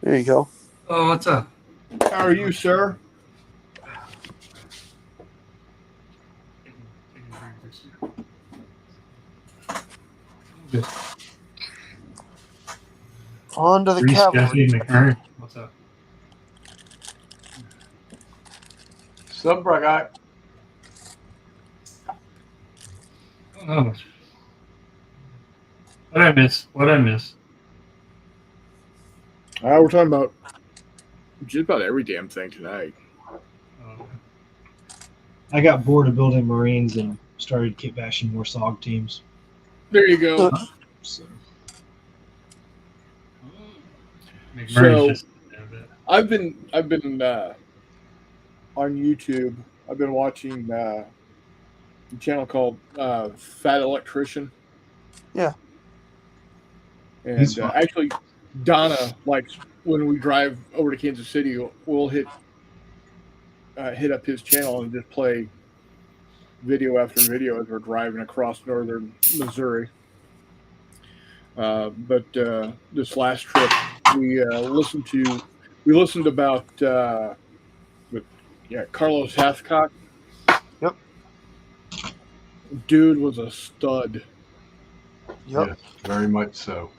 C: There you go.
F: Oh, what's up?
A: How are you, sir?
F: Good.
C: On to the
F: Reese,
C: cavalry.
F: Jesse, McMurray. What's up?
D: Sub I got.
F: Oh, what I miss? What I miss?
A: We're talking about just about every damn thing tonight.
F: Oh,
B: I got bored of building Marines and started kit bashing more SOG teams.
A: There you go.
B: So
F: McMurray's
A: So-
F: just a bit.
A: I've been on YouTube. I've been watching a channel called Fat Electrician.
C: Yeah.
B: He's
A: And
B: fun.
A: actually, Donna likes when we drive over to Kansas City, we'll hit up his channel and just play video after video as we're driving across northern Missouri. But this last trip, we listened about Carlos Hathcock.
C: Yep.
A: Dude was a stud.
C: Yep.
D: Yes, very much so.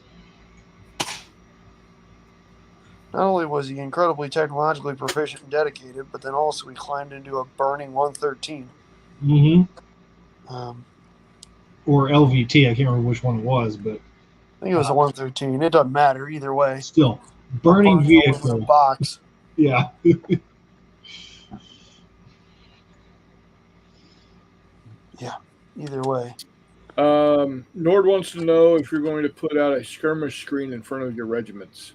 C: Not only was he incredibly technologically proficient and dedicated, but then also he climbed into a burning 113.
B: Or LVT, I can't remember which one it was, but
C: I think it was a 113. It doesn't matter either way.
B: still, burning
C: Aluminum
B: vehicle.
C: box.
B: Yeah.
C: Either way.
A: Nord wants to know if you're going to put out a skirmish screen in front of your regiments.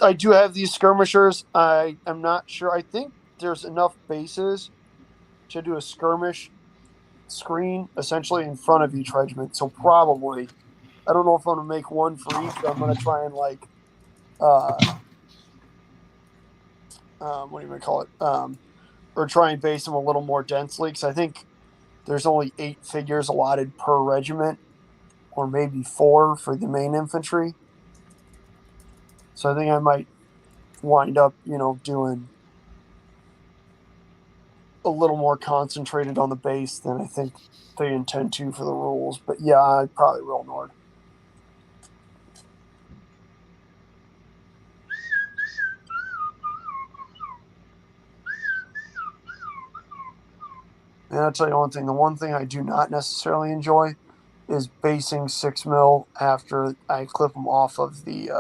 C: I do have these skirmishers. I am not sure. I think there's enough bases to do a skirmish screen essentially in front of each regiment. So probably, I don't know if I'm going to make one for each. But I'm going to try and what do you want to call it? Or try and base them a little more densely, because I think there's only 8 figures allotted per regiment, or maybe 4 for the main infantry. So I think I might wind up, doing a little more concentrated on the base than I think they intend to for the rules. But yeah, I probably will, Nord. And I'll tell you one thing. The one thing I do not necessarily enjoy is basing 6mm after I clip them off of the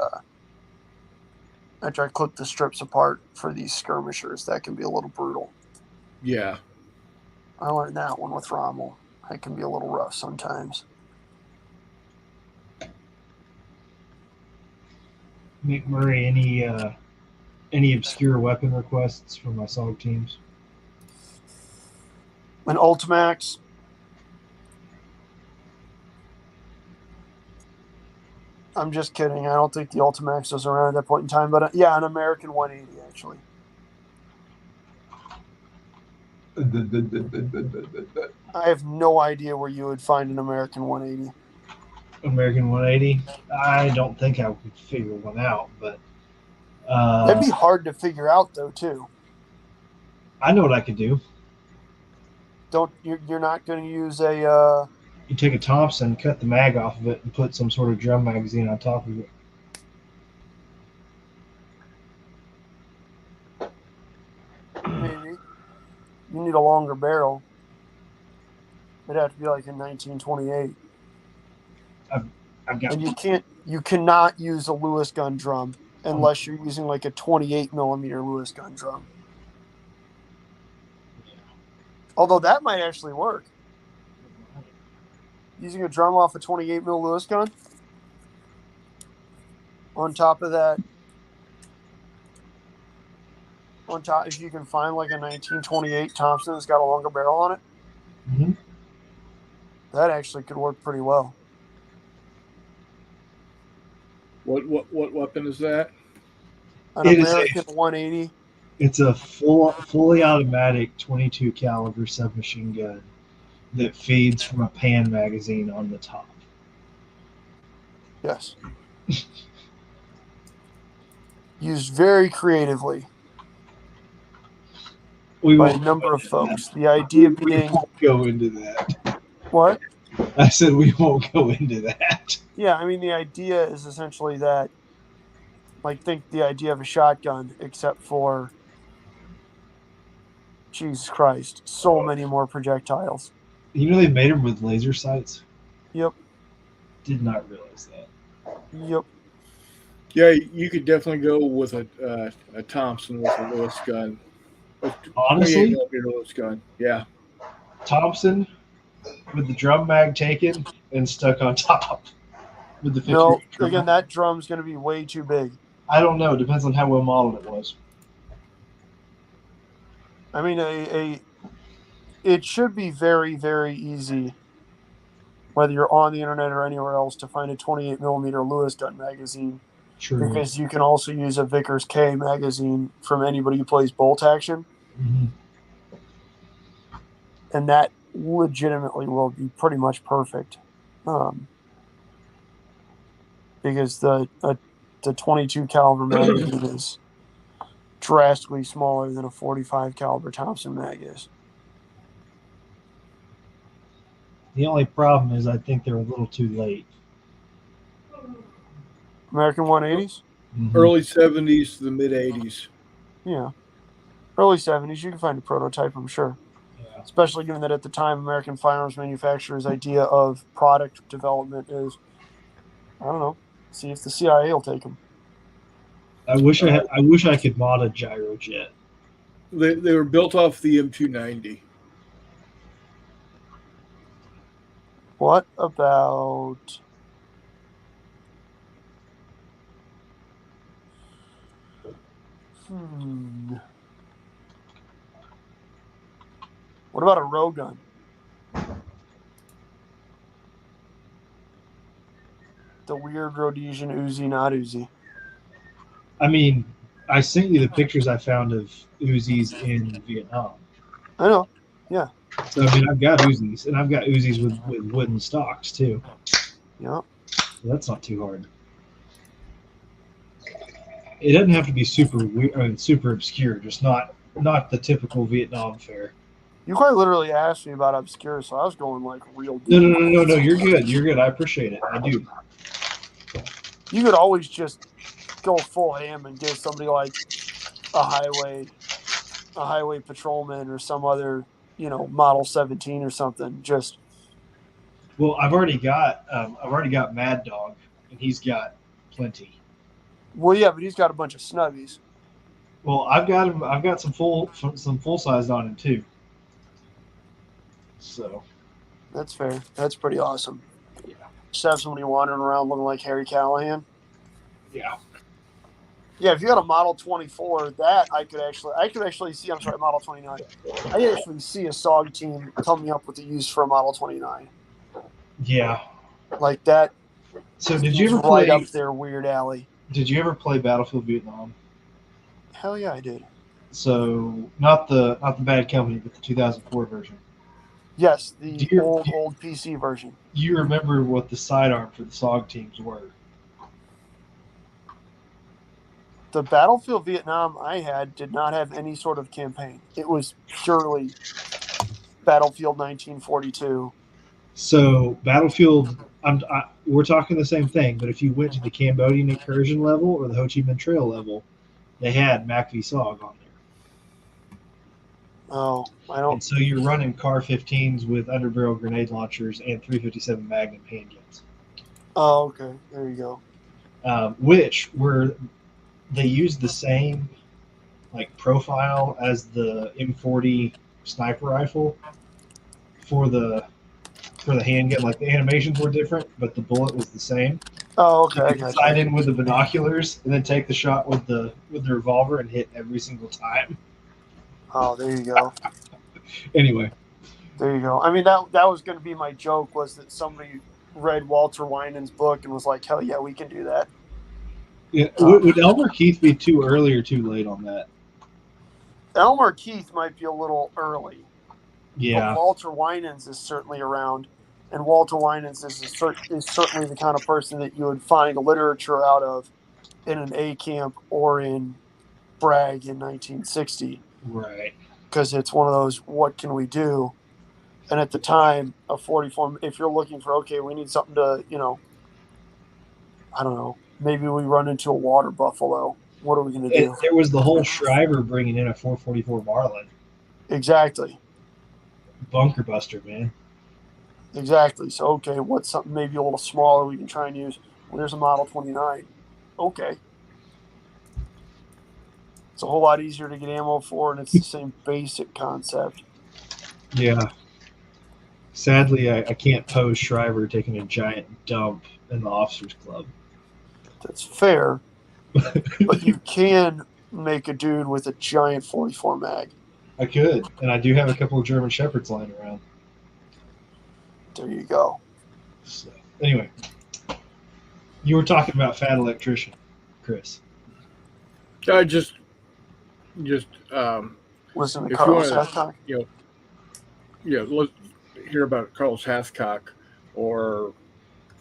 C: after I clip the strips apart for these skirmishers. That can be a little brutal.
A: Yeah.
C: I learned that one with Rommel. It can be a little rough sometimes.
B: McMurray, any obscure weapon requests from my SOG teams?
C: An Ultimax. I'm just kidding. I don't think the Ultimax was around at that point in time. But yeah, an American 180, actually. I have no idea where you would find an American 180.
B: American 180? I don't think I could figure one out, but
C: That'd be hard to figure out, though, too.
B: I know what I could do.
C: You're not going to use a
B: You take a Thompson, cut the mag off of it, and put some sort of drum magazine on top of it.
C: maybe. You need a longer barrel. It'd have to be like in 1928.
B: I've got
C: And you cannot use a Lewis gun drum. unless you're using like a 28 millimeter Lewis gun drum. Although that might actually work. Using a drum off a 28 mil Lewis gun. On top of that, if you can find like a 1928 Thompson that's got a longer barrel on it,
B: Mhm.
C: that actually could work pretty well.
A: What weapon is that?
C: An
B: It is
C: American 180.
B: It's a fully automatic 22 caliber submachine gun that feeds from a pan magazine on the top.
C: Yes. Used very creatively
B: We
C: by a
B: won't
C: number of folks. The idea
B: we
C: being
B: won't go into that.
C: what?
B: I said we won't go into that.
C: Yeah, I mean the idea is essentially that, like, think the idea of a shotgun, except for Jesus Christ, so many more projectiles.
B: You know they made them with laser sights?
C: Yep.
B: Did not realize that.
C: Yep.
A: Yeah, you could definitely go with a Thompson with a Lewis gun. A 28
B: Honestly,
A: millimeter Lewis gun. Yeah.
B: Thompson with the drum mag taken and stuck on top with the 50.
C: No, again, that drum's going to be way too big.
B: I don't know. Depends on how well modeled it was.
C: I mean, it should be very, very easy, whether you're on the internet or anywhere else, to find a 28 millimeter Lewis gun magazine.
B: True.
C: Because you can also use a Vickers K magazine from anybody who plays bolt action,
B: Mhm.
C: and that legitimately will be pretty much perfect. Because the 22 caliber magazine is drastically smaller than a 45 caliber Thompson mag is.
B: The only problem is I think they're a little too late.
C: American 180s?
B: Mhm.
A: Early 70s to the mid 80s.
C: Yeah. Early 70s, you can find a prototype, I'm sure.
B: Yeah.
C: Especially given that at the time, American firearms manufacturers' idea of product development is, I don't know, see if the CIA will take them.
B: I wish I could mod a gyrojet.
A: They were built off the M290.
C: What about... What about a row gun? The weird Rhodesian Uzi, not Uzi.
B: I mean, I sent you the pictures I found of Uzis in Vietnam.
C: I know.
B: So I mean, I've got Uzis, and I've got Uzis with wooden stocks too.
C: Yeah.
B: So that's not too hard. It doesn't have to be super weird, I mean, super obscure. Just not the typical Vietnam fare.
C: You quite literally asked me about obscure, so I was going like real deep.
B: No. You're good. You're good. I appreciate it. I do.
C: You could always just go full ham and give somebody like a highway patrolman or some other, Model 17 or something. Just
B: Well, I've already got Mad Dog, and he's got plenty.
C: well, yeah, but he's got a bunch of snuggies.
B: Well, I've got him. I've got some full size on him too. So
C: That's fair. That's pretty awesome.
B: Yeah.
C: Just have somebody wandering around looking like Harry Callahan.
B: yeah,
C: Yeah, if you got a Model 24, that I could actually see. I'm sorry, Model 29. I could actually see a SOG team coming up with a use for a Model 29
B: yeah.
C: like that.
B: So did you ever
C: right
B: play?
C: up their weird alley?
B: Did you ever play Battlefield Vietnam?
C: Hell yeah, I did.
B: So not the Bad Company, but the 2004 version.
C: Yes, the
B: Do you-
C: old PC version.
B: You remember what the sidearm for the SOG teams were?
C: The Battlefield Vietnam I had did not have any sort of campaign. It was purely Battlefield 1942.
B: So Battlefield, we're talking the same thing, but if you went to the Cambodian incursion level or the Ho Chi Minh Trail level, they had MAC v SOG on there.
C: Oh, I
B: And
C: don't.
B: so you're running CAR 15s with underbarrel grenade launchers and 357 Magnum handguns,
C: Oh, okay. There you go.
B: which were they used the same like profile as the M40 sniper rifle for the handgun. Like the animations were different, but the bullet was the same.
C: Oh, okay.
B: You
C: I
B: could
C: got
B: sight
C: you.
B: in with the binoculars and then take the shot with the revolver and hit every single time.
C: Oh, there you go.
B: Anyway,
C: There you go. I mean, that was going to be my joke, was that somebody read Walter Winans' book and was like, hell yeah, we can do that.
B: yeah, would Elmer Keith be too early or too late on that?
C: Elmer Keith might be a little early.
B: Yeah,
C: But Walter Winans is certainly around. And Walter Winans is certainly the kind of person that you would find literature out of in an A camp or in Bragg in 1960.
B: right.
C: Because it's one of those, what can we do? And at the time, a 44, if you're looking for, okay, we need something to, I don't know, maybe we run into a water buffalo. What are we going to do?
B: There was the whole Shriver bringing in a 444 Marlin.
C: Exactly.
B: Bunker buster, man.
C: Exactly. So, okay, what's something maybe a little smaller we can try and use? Well, there's a Model 29. Okay. It's a whole lot easier to get ammo for, and it's the same basic concept.
B: Yeah. Sadly, I can't pose Shriver taking a giant dump in the officers' club.
C: That's fair. But you can make a dude with a giant 44 mag.
B: I could, and I do have a couple of German Shepherds lying around.
C: There you go.
B: So, anyway, you were talking about Fat Electrician, Chris.
A: I just
C: Listen to
A: if you
C: Carlos
A: wanna-
C: Hathcock.
A: let's hear about Carlos Hathcock or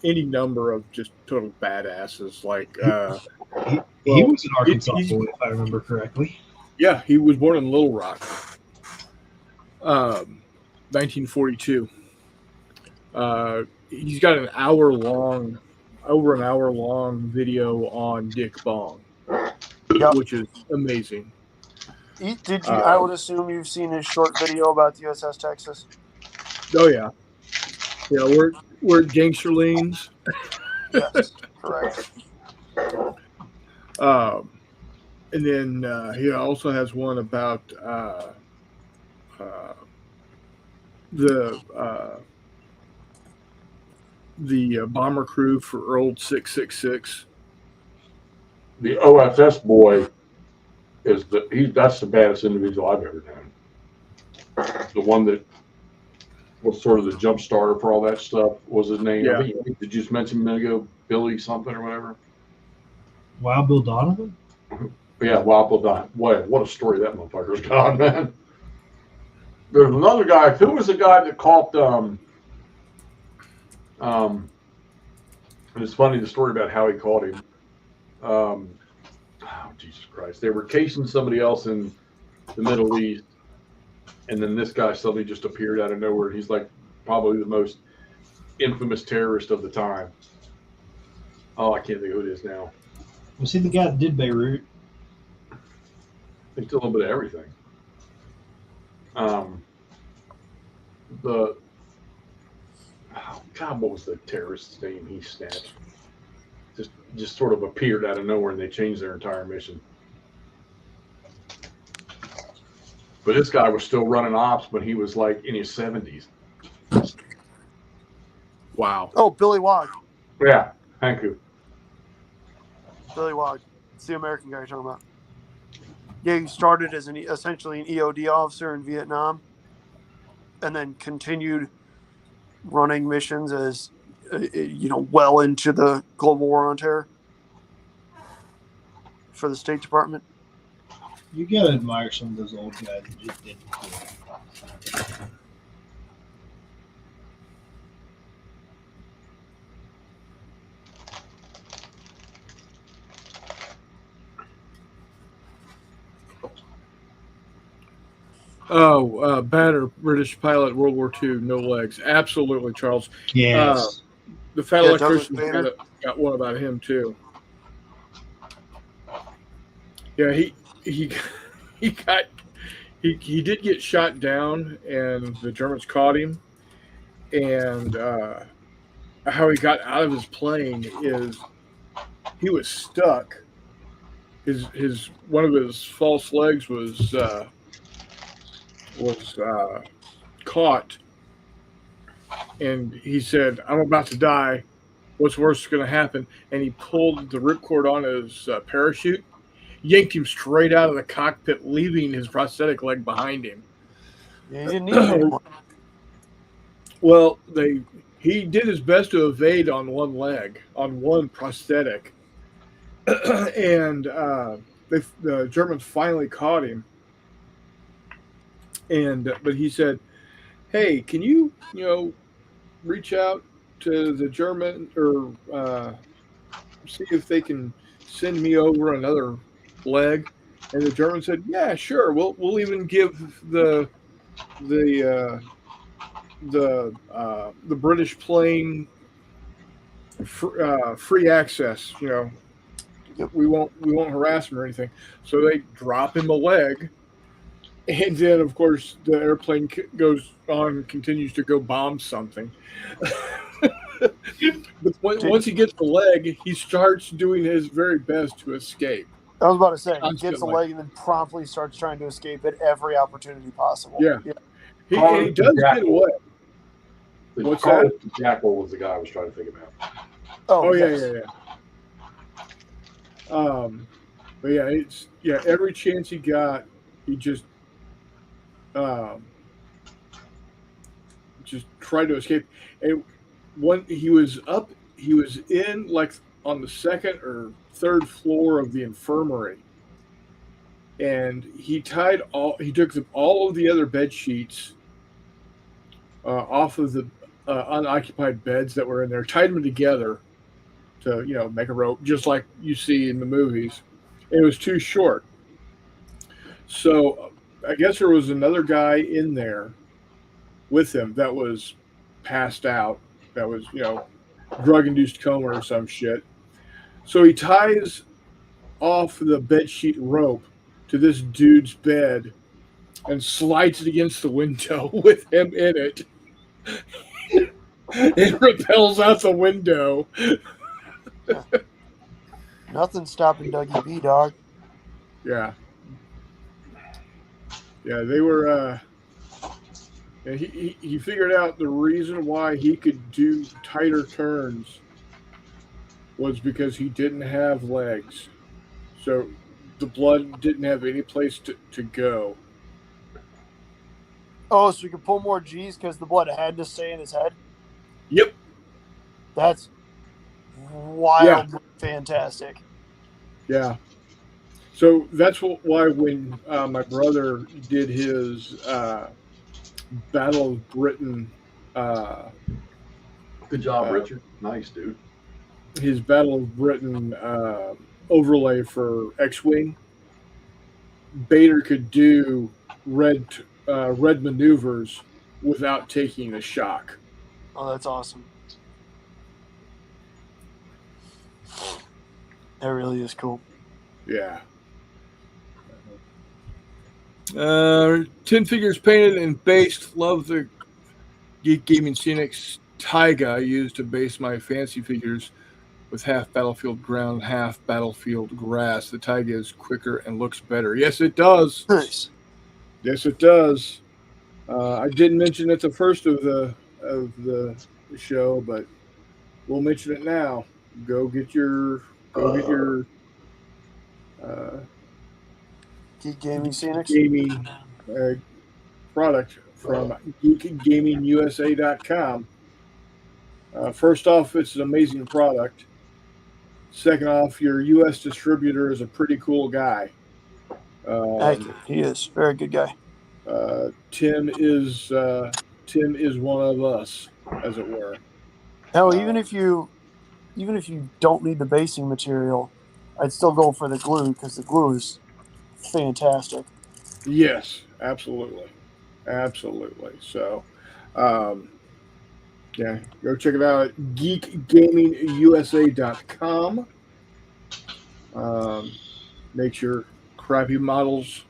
A: any number of just total badasses like
B: He was an Arkansas
A: he's-
B: boy, if I remember correctly.
A: yeah, he was born in Little Rock, 1942. He's got over an hour long video on Dick Bong,
C: Yep.
A: which is amazing.
C: Did you? I would assume you've seen his short video about the USS Texas.
A: Oh yeah, we're gangster leans.
C: Yes, correct.
A: And then he also has one about the bomber crew for Old 666.
D: The OSS boy that's the baddest individual I've ever known. The one that was sort of the jump starter for all that stuff. What was his name?
A: Yeah.
D: I think, did you just mention a minute ago Billy something or whatever?
B: Wild Bill Donovan?
D: Yeah, Wild Bill Donovan. Boy, what a story that motherfucker's got, man. There's another guy. Who was the guy that caught and it's funny the story about how he caught him. Oh, Jesus Christ. They were casing somebody else in the Middle East, and then this guy suddenly just appeared out of nowhere. He's like probably the most infamous terrorist of the time. Oh, I can't think who it is now.
B: Was he the guy that did Beirut?
D: I think it's a little bit of everything. What was the terrorist's name he snatched? Just sort of appeared out of nowhere, and they changed their entire mission. But this guy was still running ops when he was like in his 70s.
A: Wow.
C: Oh, Billy Wag.
D: Yeah, thank you.
C: Billy Wag. It's the American guy you're talking about. Yeah, he started as essentially an EOD officer in Vietnam, and then continued running missions as well into the global war on terror for the State Department.
B: You gotta admire some of those old guys that just didn't quit.
A: Oh, Banner, British pilot, World War II, no legs. Absolutely, Charles.
B: Yes.
A: The Fat
C: Yeah,
A: Electrician's
C: Douglas
A: got one about him too. Yeah, he did get shot down, and the Germans caught him. And how he got out of his plane is he was stuck. his one of his false legs was caught, and he said, "I'm about to die. What's worse is going to happen?" And he pulled the ripcord on his parachute, yanked him straight out of the cockpit, leaving his prosthetic leg behind him.
C: Yeah, he didn't need it anymore.
A: Well, he did his best to evade on one leg, on one prosthetic, and the Germans finally caught him. But he said, "Hey, can you reach out to the German or see if they can send me over another leg?" And the German said, "Yeah, sure. We'll even give the British plane free access. We won't harass him or anything." So they drop him a leg, and then of course the airplane continues to go bomb something. But once he gets the leg, he starts doing his very best to escape.
C: I was about to say, he gets the
A: Constantly.
C: leg and then promptly starts trying to escape at every opportunity possible.
A: Yeah. He does get away. What's
D: Carlos the Jackal was the guy I was trying to think about.
A: Oh
C: yes.
A: yeah. But yeah, every chance he got, he just tried to escape. And when he was in like on the second or third floor of the infirmary, and he took all of the other bed sheets off of the unoccupied beds that were in there, tied them together to make a rope, just like you see in the movies. It was too short, so I guess there was another guy in there with him that was passed out, that was drug-induced coma or some shit. So he ties off the bedsheet rope to this dude's bed and slides it against the window with him in it. It repels out the window.
C: Nothing stopping Dougie B, dog.
A: Yeah, they were. He figured out the reason why he could do tighter turns was because he didn't have legs, so the blood didn't have any place to go.
C: Oh, so he could pull more G's because the blood had to stay in his head?
A: Yep.
C: That's wild, fantastic.
A: Yeah. So that's why when my brother did his Battle of Britain,
D: Good job, Richard. Nice, dude.
A: His Battle of Britain overlay for X-Wing, Bader could do red maneuvers without taking a shock.
C: Oh, that's awesome. That really is cool.
A: Yeah. 10 figures painted and based. Love the Geek Gaming Scenics Taiga I used to base my fancy figures with half battlefield ground, half battlefield grass. The Taiga is quicker and looks better. Yes, it does.
C: Nice.
A: Yes, it does. I didn't mention it the first of the show, but we'll mention it now. Go get your
C: Geek Gaming Scenics.
A: gaming product from geekgamingusa.com. First off, it's an amazing product. Second off, your U.S. distributor is a pretty cool guy.
C: He is very good guy.
A: Tim is one of us, as it were.
C: Now, even if you don't need the basing material, I'd still go for the glue because the glue is fantastic.
A: Yes, absolutely. So, yeah, go check it out at geekgamingusa.com. Make your crappy models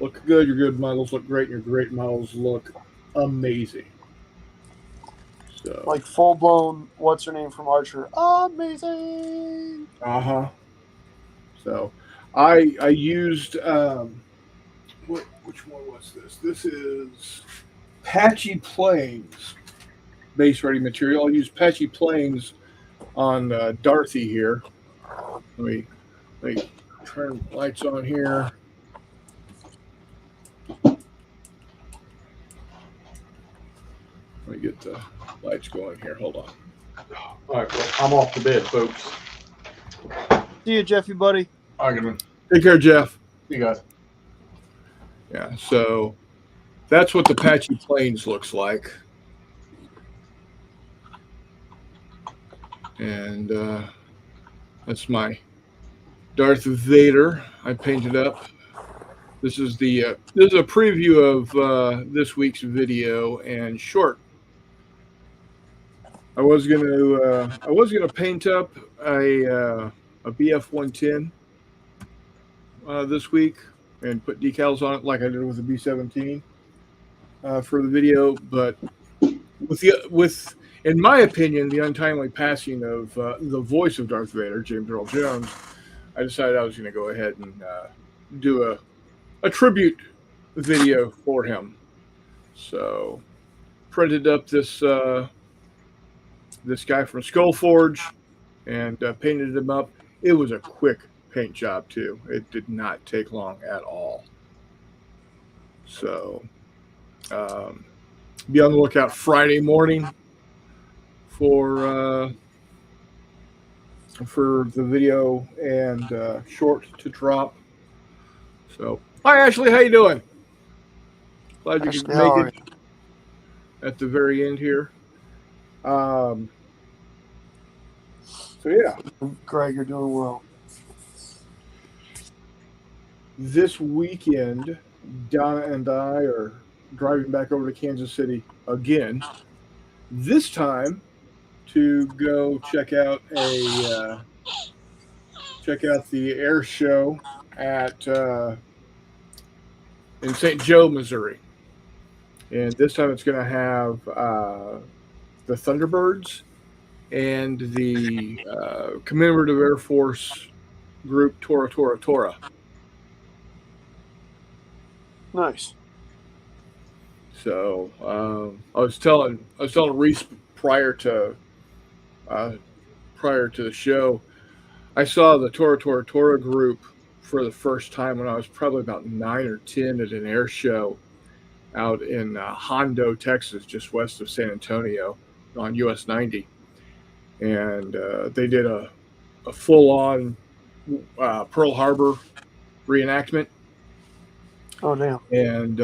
A: look good, your good models look great, and your great models look amazing. So,
C: Like full blown, what's her name from Archer? Amazing.
A: So, I used which one was this? This is Patchy Plains base ready material. I'll use Patchy Plains on Dorothy here. Let me turn lights on here. Let me get the lights going here. Hold on.
D: All right, well, I'm off to bed, folks.
C: See you, Jeffy, buddy.
D: All right, good one.
A: Take care, Jeff.
D: See you guys.
A: Yeah, so that's what the Patchy Plains looks like. And that's my Darth Vader. I painted up. This is a preview of this week's video and short. I was gonna paint up a BF-110 this week and put decals on it like I did with the B-17 for the video, but with in my opinion the untimely passing of the voice of Darth Vader, James Earl Jones, I decided I was going to go ahead and do a tribute video for him. So printed up this guy from Skullforge and painted him up. It was a quick paint job too. It did not take long at all. So be on the lookout Friday morning for the video and short to drop. So hi Ashley, how you doing? Glad you could make it at the very end here. So yeah,
C: Greg, you're doing well.
A: This weekend, Donna and I are driving back over to Kansas City again. This time to go check out the air show at in St. Joe, Missouri, and this time it's going to have the Thunderbirds and the commemorative Air Force group Tora Tora Tora.
C: Nice.
A: So I was telling Reese prior to the show, I saw the Tora Tora Tora group for the first time when I was probably about 9 or 10 at an air show out in Hondo, Texas, just west of San Antonio on US 90. And they did a full-on Pearl Harbor reenactment.
C: Oh, damn.
A: And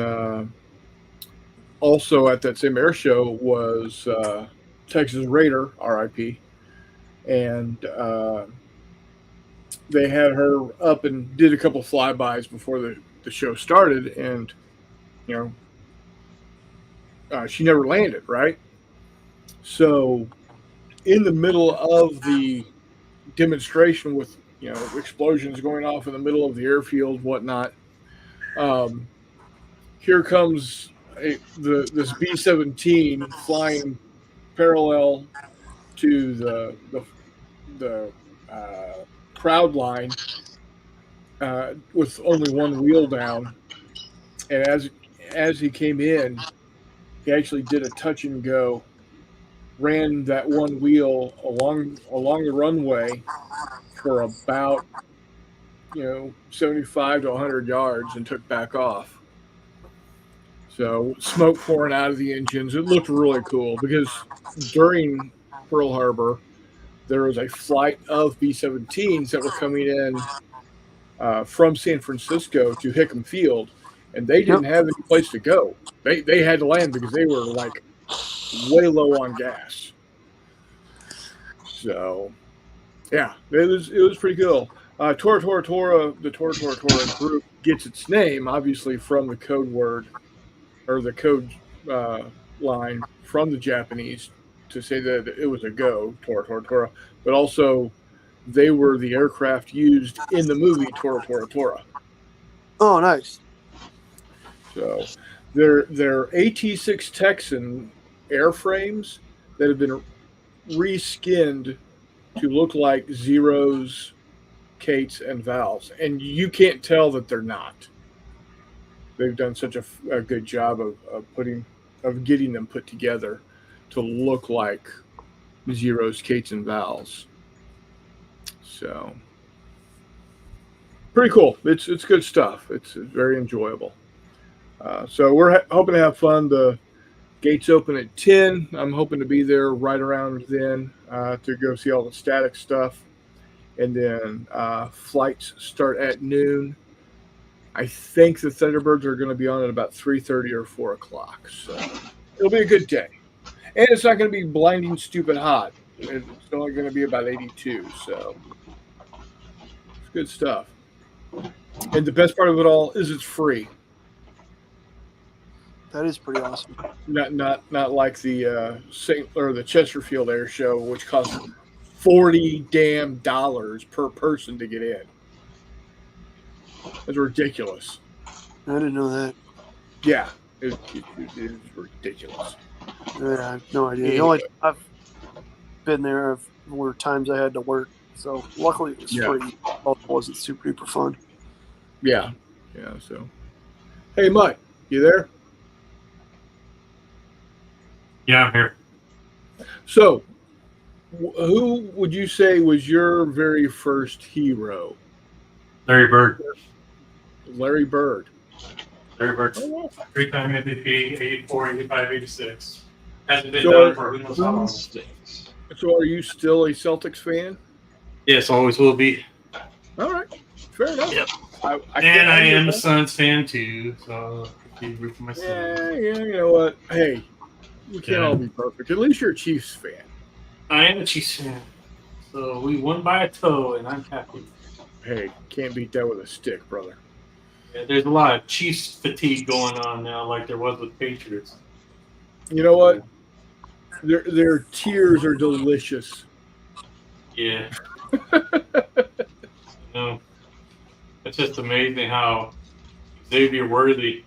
A: also at that same air show was Texas Raider, RIP. And they had her up and did a couple flybys before the show started. And, she never landed, right? So in the middle of the demonstration with, explosions going off in the middle of the airfield, whatnot, here comes this B-17 flying parallel to the crowd line with only one wheel down. And as he came in, he actually did a touch and go, ran that one wheel along the runway for about 75 to 100 yards and took back off. So smoke pouring out of the engines. It looked really cool because during Pearl Harbor, there was a flight of B-17s that were coming in from San Francisco to Hickam Field, and they didn't have any place to go. They had to land because they were like way low on gas. So, yeah, it was pretty cool. Tora Tora Tora, the Tora Tora Tora group gets its name obviously from the code word or the code line from the Japanese to say that it was a go, Tora Tora Tora, but also they were the aircraft used in the movie Tora Tora Tora.
C: Oh, nice.
A: So they're AT-6 Texan airframes that have been reskinned to look like Zero's Cates and valves, and you can't tell that they're not. They've done such a good job of getting them put together to look like Zero's Cates and valves. So pretty cool. It's good stuff. It's very enjoyable. So we're hoping to have fun. The gates open at 10. I'm hoping to be there right around then to go see all the static stuff. And then flights start at noon. I think the Thunderbirds are going to be on at about 3:30 or 4 o'clock. So it'll be a good day. And it's not going to be blinding stupid hot. It's only going to be about 82. So it's good stuff. And the best part of it all is it's free.
C: That is pretty awesome.
A: Not like the the Chesterfield Air Show, which costs $40 per person to get in. That's ridiculous.
C: I didn't know that.
A: Yeah, it is ridiculous.
C: Yeah, I have no idea. The only I've been there were times I had to work, so luckily it was free. Although it wasn't super duper fun.
A: Yeah. So, hey, Mutt, you there?
F: Yeah, I'm here.
A: So, who would you say was your very first hero?
F: Larry Bird.
A: Larry Bird.
F: Larry Bird. 3-time MVP, 84, 85, 86. Hasn't been
A: So
F: done for who knows how long.
A: So, are you still a Celtics fan?
F: Yes, always will be.
A: All right, fair enough.
F: Yep.
A: I
F: And I am a Suns fan too, so I root for my Suns.
A: Yeah, you know what? Hey, we can't all be perfect. At least you're a Chiefs fan.
F: I am a Chiefs fan. So we won by a toe, and I'm happy.
A: Hey, can't beat that with a stick, brother.
F: Yeah, there's a lot of Chiefs fatigue going on now, like there was with Patriots.
A: You know what? Their tears are delicious.
F: Yeah. No. It's just amazing how Xavier Worthy,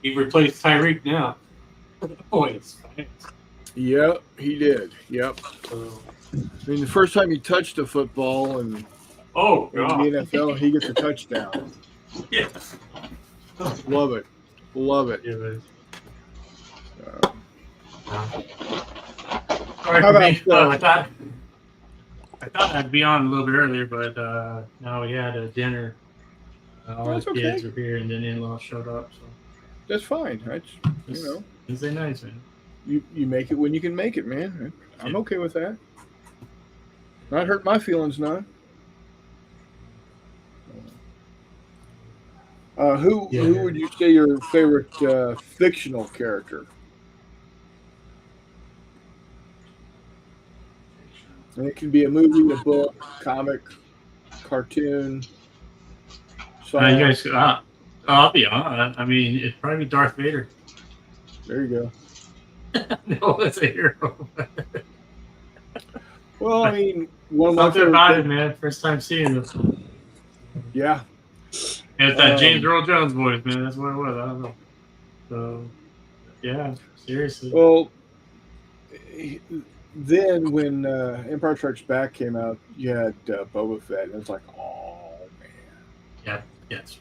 F: he replaced Tyreek now. Boy, it's fine.
A: Yep, he did. Yep.
F: So,
A: I mean, the first time he touched a football in
F: oh,
A: the
F: God.
A: NFL, he gets a touchdown.
F: Yeah.
A: Love it. Love it.
F: Yeah, man.
A: How
F: I thought I'd be on a little bit earlier, but now we had a dinner. All
A: That's
F: the kids
A: okay.
F: were here, and then in-laws showed up. So
A: That's fine. You know,
F: Wednesday nights, man.
A: you make it when you can make it, man. I'm okay with that. Not hurt my feelings none. Who would you say your favorite fictional character? And it can be a movie, a book, comic, cartoon. Song.
F: You guys, I'll be honest. I mean, it'd probably be Darth Vader.
A: There you go.
F: No, that's a hero.
A: Well, I mean, one of my
F: Something
A: favorite
F: about
A: things-
F: it, man. First time seeing him.
A: Yeah.
F: And it's that James Earl Jones voice, man. That's what it was. I don't know. So, yeah, seriously.
A: Well, then when Empire Strikes Back came out, you had Boba Fett, and it's like, oh man.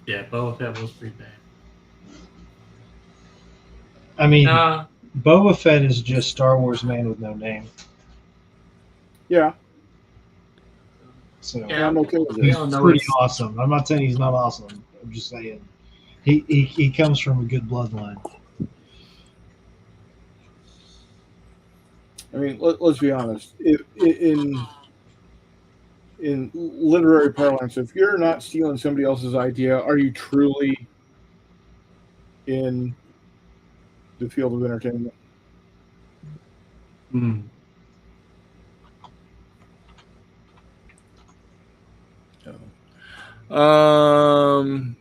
F: Yeah, Boba Fett was pretty bad.
B: I mean,
F: Nah,
B: Boba Fett is just Star Wars man with no name.
A: Yeah,
B: So
F: Yeah.
A: I'm okay with
F: We
A: it.
F: all know
B: pretty
F: it's-
B: awesome. I'm not saying he's not awesome. I'm just saying he comes from a good bloodline.
A: I mean, let's be honest. In literary parlance, if you're not stealing somebody else's idea, are you truly in the field of entertainment?
F: Hmm.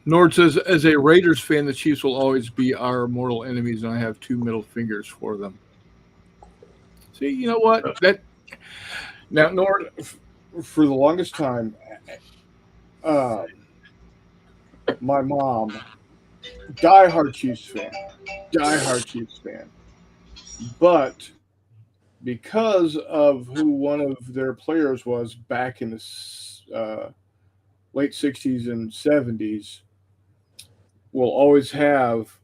A: Nord says, as a Raiders fan, the Chiefs will always be our mortal enemies, and I have two middle fingers for them. See, you know what? Now, Nord, for the longest time, my mom, diehard Chiefs fan, but because of who one of their players was back in the late 60s and 70s will always have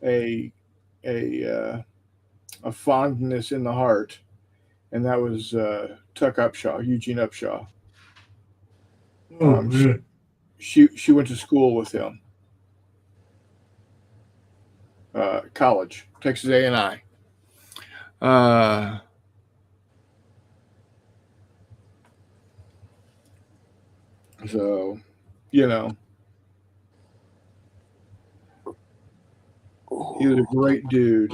A: a fondness in the heart, and that was Tuck Upshaw, Eugene Upshaw. She went to school with him, college, Texas A&I. So, you know, he was a great dude.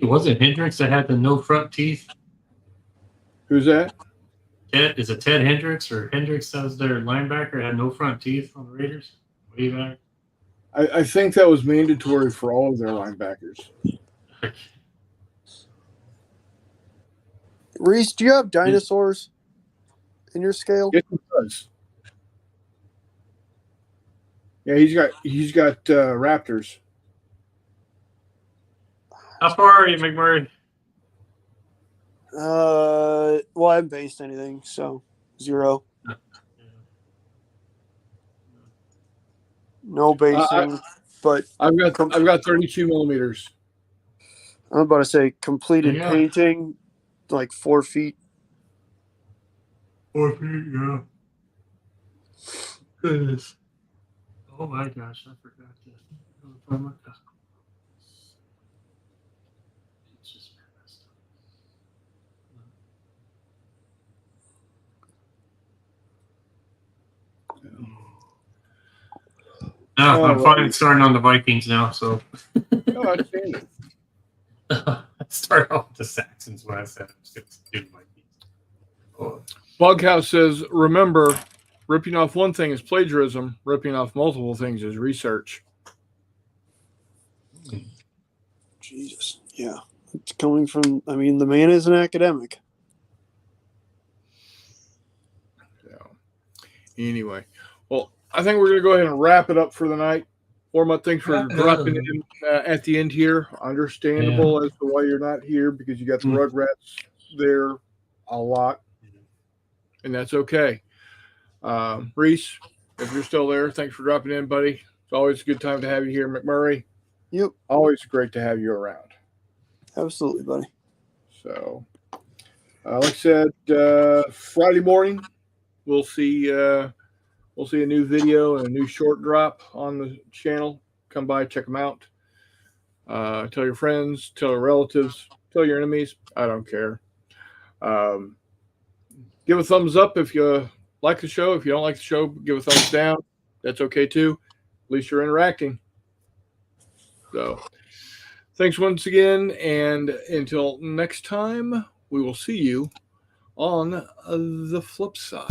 F: Was it Hendricks that had the no front teeth?
A: Who's that?
F: Is it Ted Hendricks or Hendricks that was their linebacker, had no front teeth on the Raiders? Way back.
A: I think that was mandatory for all of their linebackers.
C: Reese, do you have dinosaurs in your scale?
A: Yes, he does. Yeah, he's got raptors.
F: How far are you, McMurray?
C: Well, I haven't based anything, so 0. No basing, but
A: I've got 32 millimeters.
C: I'm about to say completed
F: Yeah.
C: painting, like 4 feet.
F: 4 feet, yeah. Goodness. Oh my gosh, I forgot to. It's just messed up. I'm finally starting on the Vikings now, so.
A: Oh, I've seen it.
F: Start off with the Saxons when I said I'm just going to do Vikings. Oh.
A: Bughouse says, remember, ripping off one thing is plagiarism. Ripping off multiple things is research.
C: Jesus, yeah. It's coming from, I mean, the man is an academic.
A: So, anyway, well, I think we're going to go ahead and wrap it up for the night. Orma, thanks for dropping in at the end here. Understandable as to why you're not here, because you got the Rugrats there a lot, and that's okay. Reese, if you're still there, thanks for dropping in, buddy. It's always a good time to have you here, McMurray.
C: Yep.
A: Always great to have you around.
C: Absolutely, buddy.
A: So, like I said, Friday morning, we'll see a new video and a new short drop on the channel. Come by, check them out. Tell your friends, tell your relatives, tell your enemies. I don't care. Give a thumbs up if you like the show. If you don't like the show, give a thumbs down. That's okay too. At least you're interacting. So, thanks once again, and until next time, we will see you on the flip side.